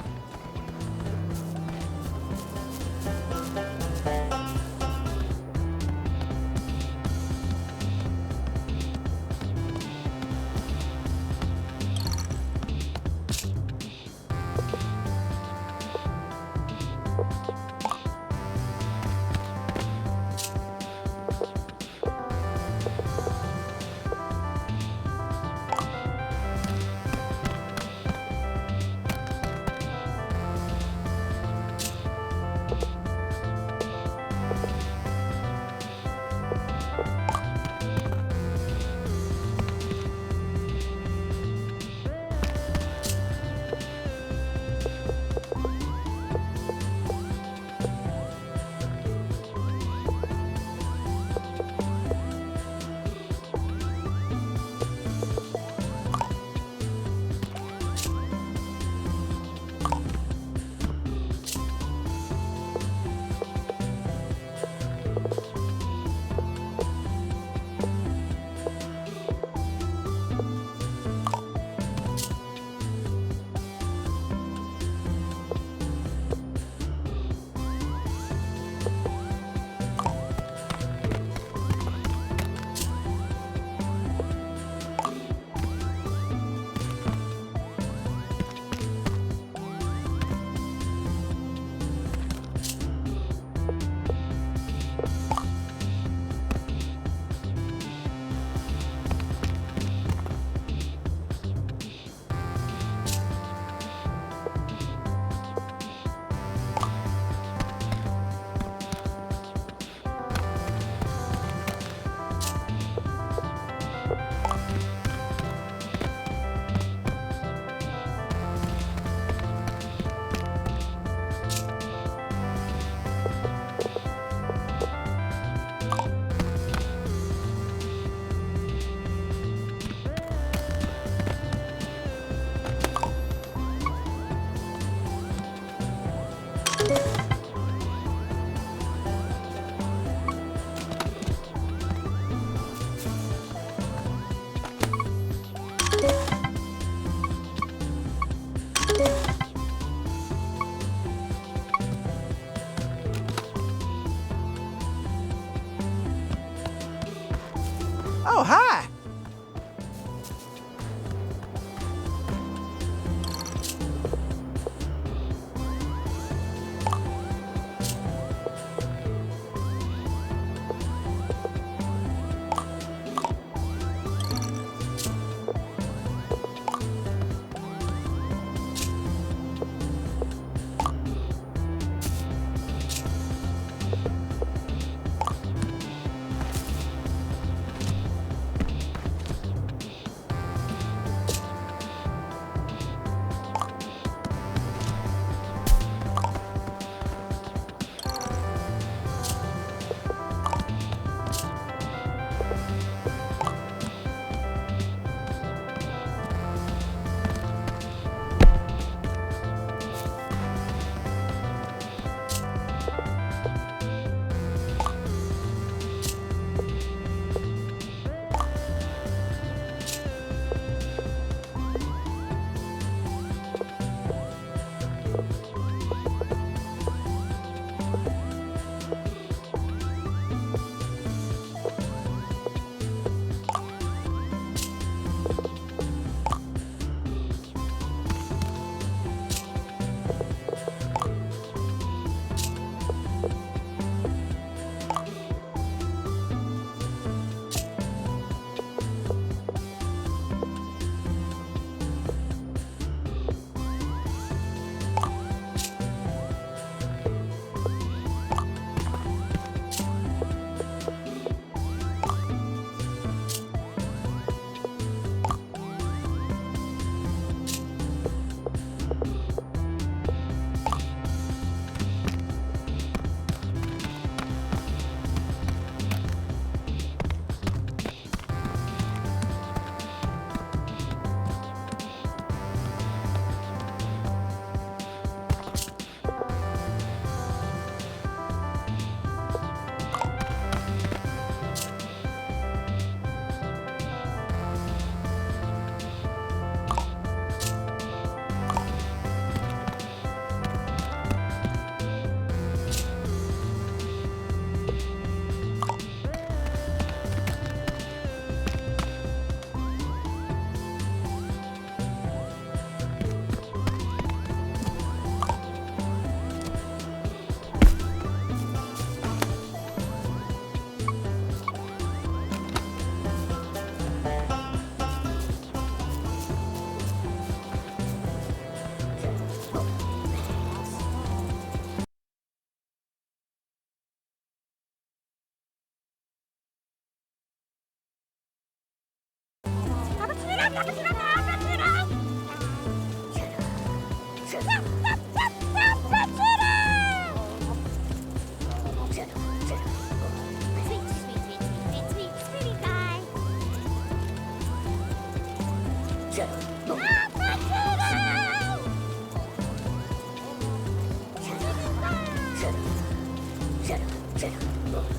Oh, hi!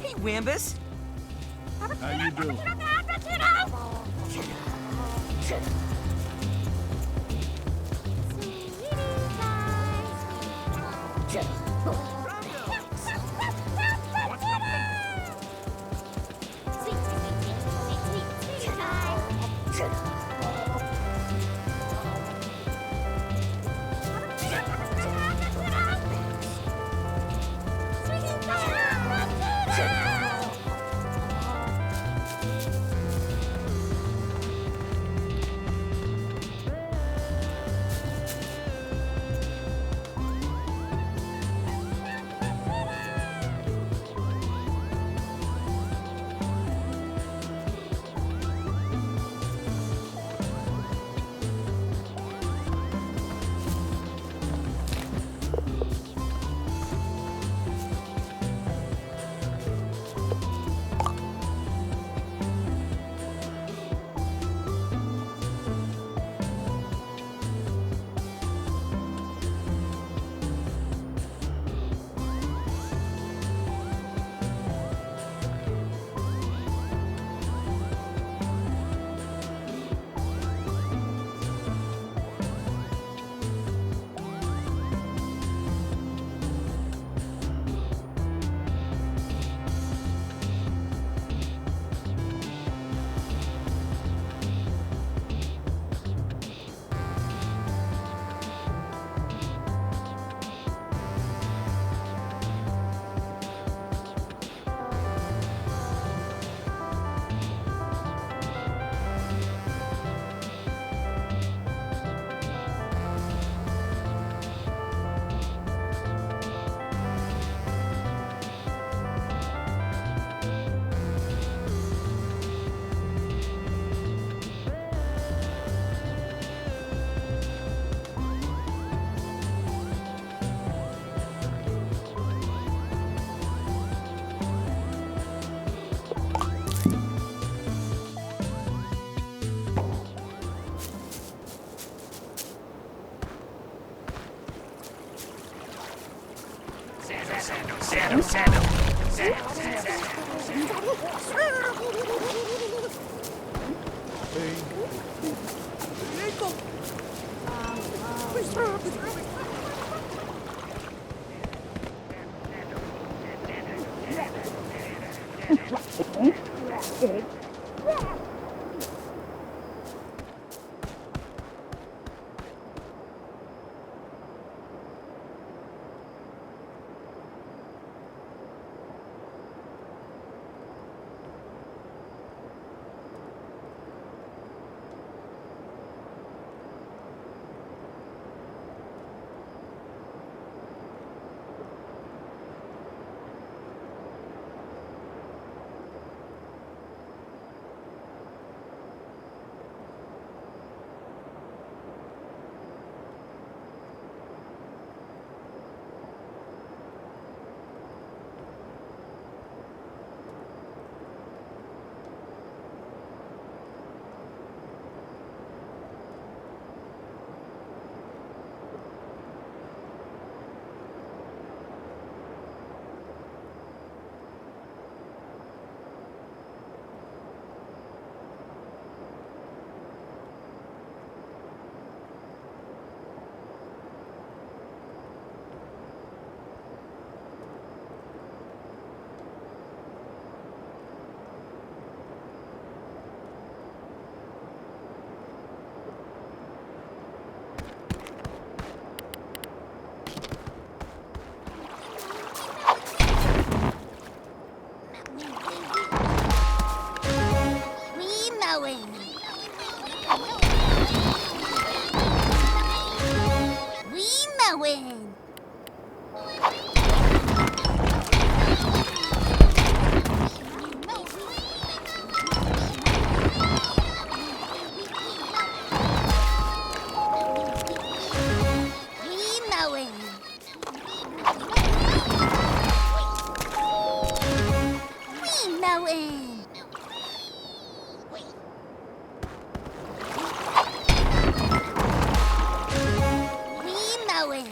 Hey, Wambus. How you doing? We mowing. We mowing. We mowing. We mowing. We mowing.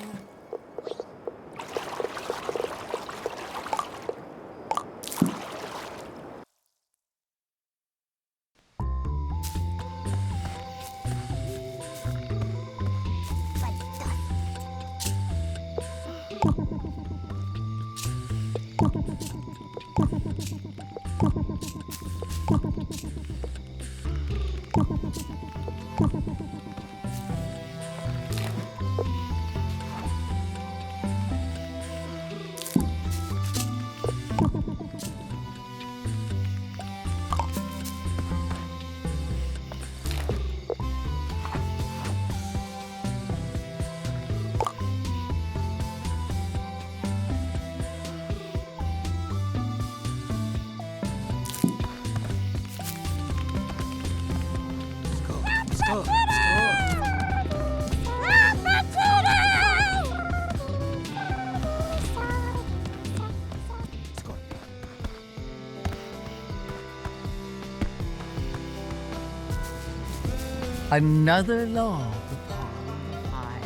Another log upon fire.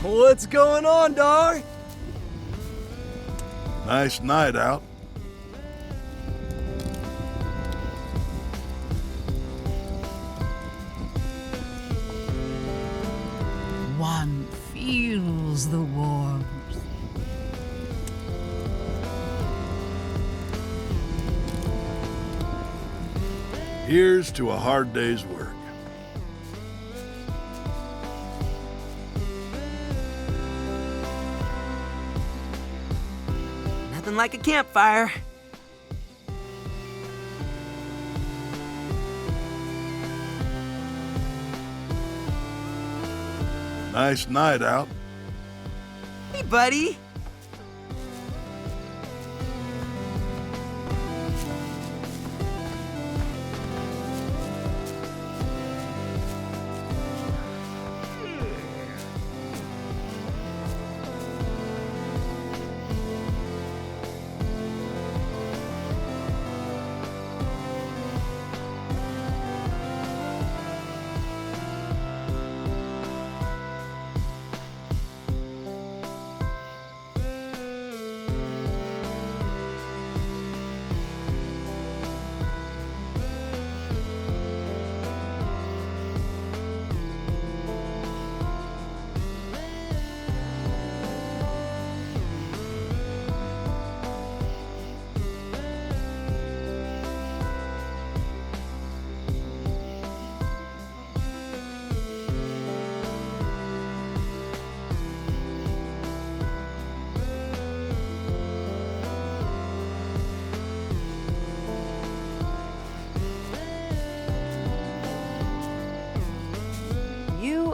What's going on, Dar? Nice night out. One feels the warmth. Here's to a hard day's work. Nothing like a campfire. Nice night out. Hey, buddy.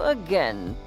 again,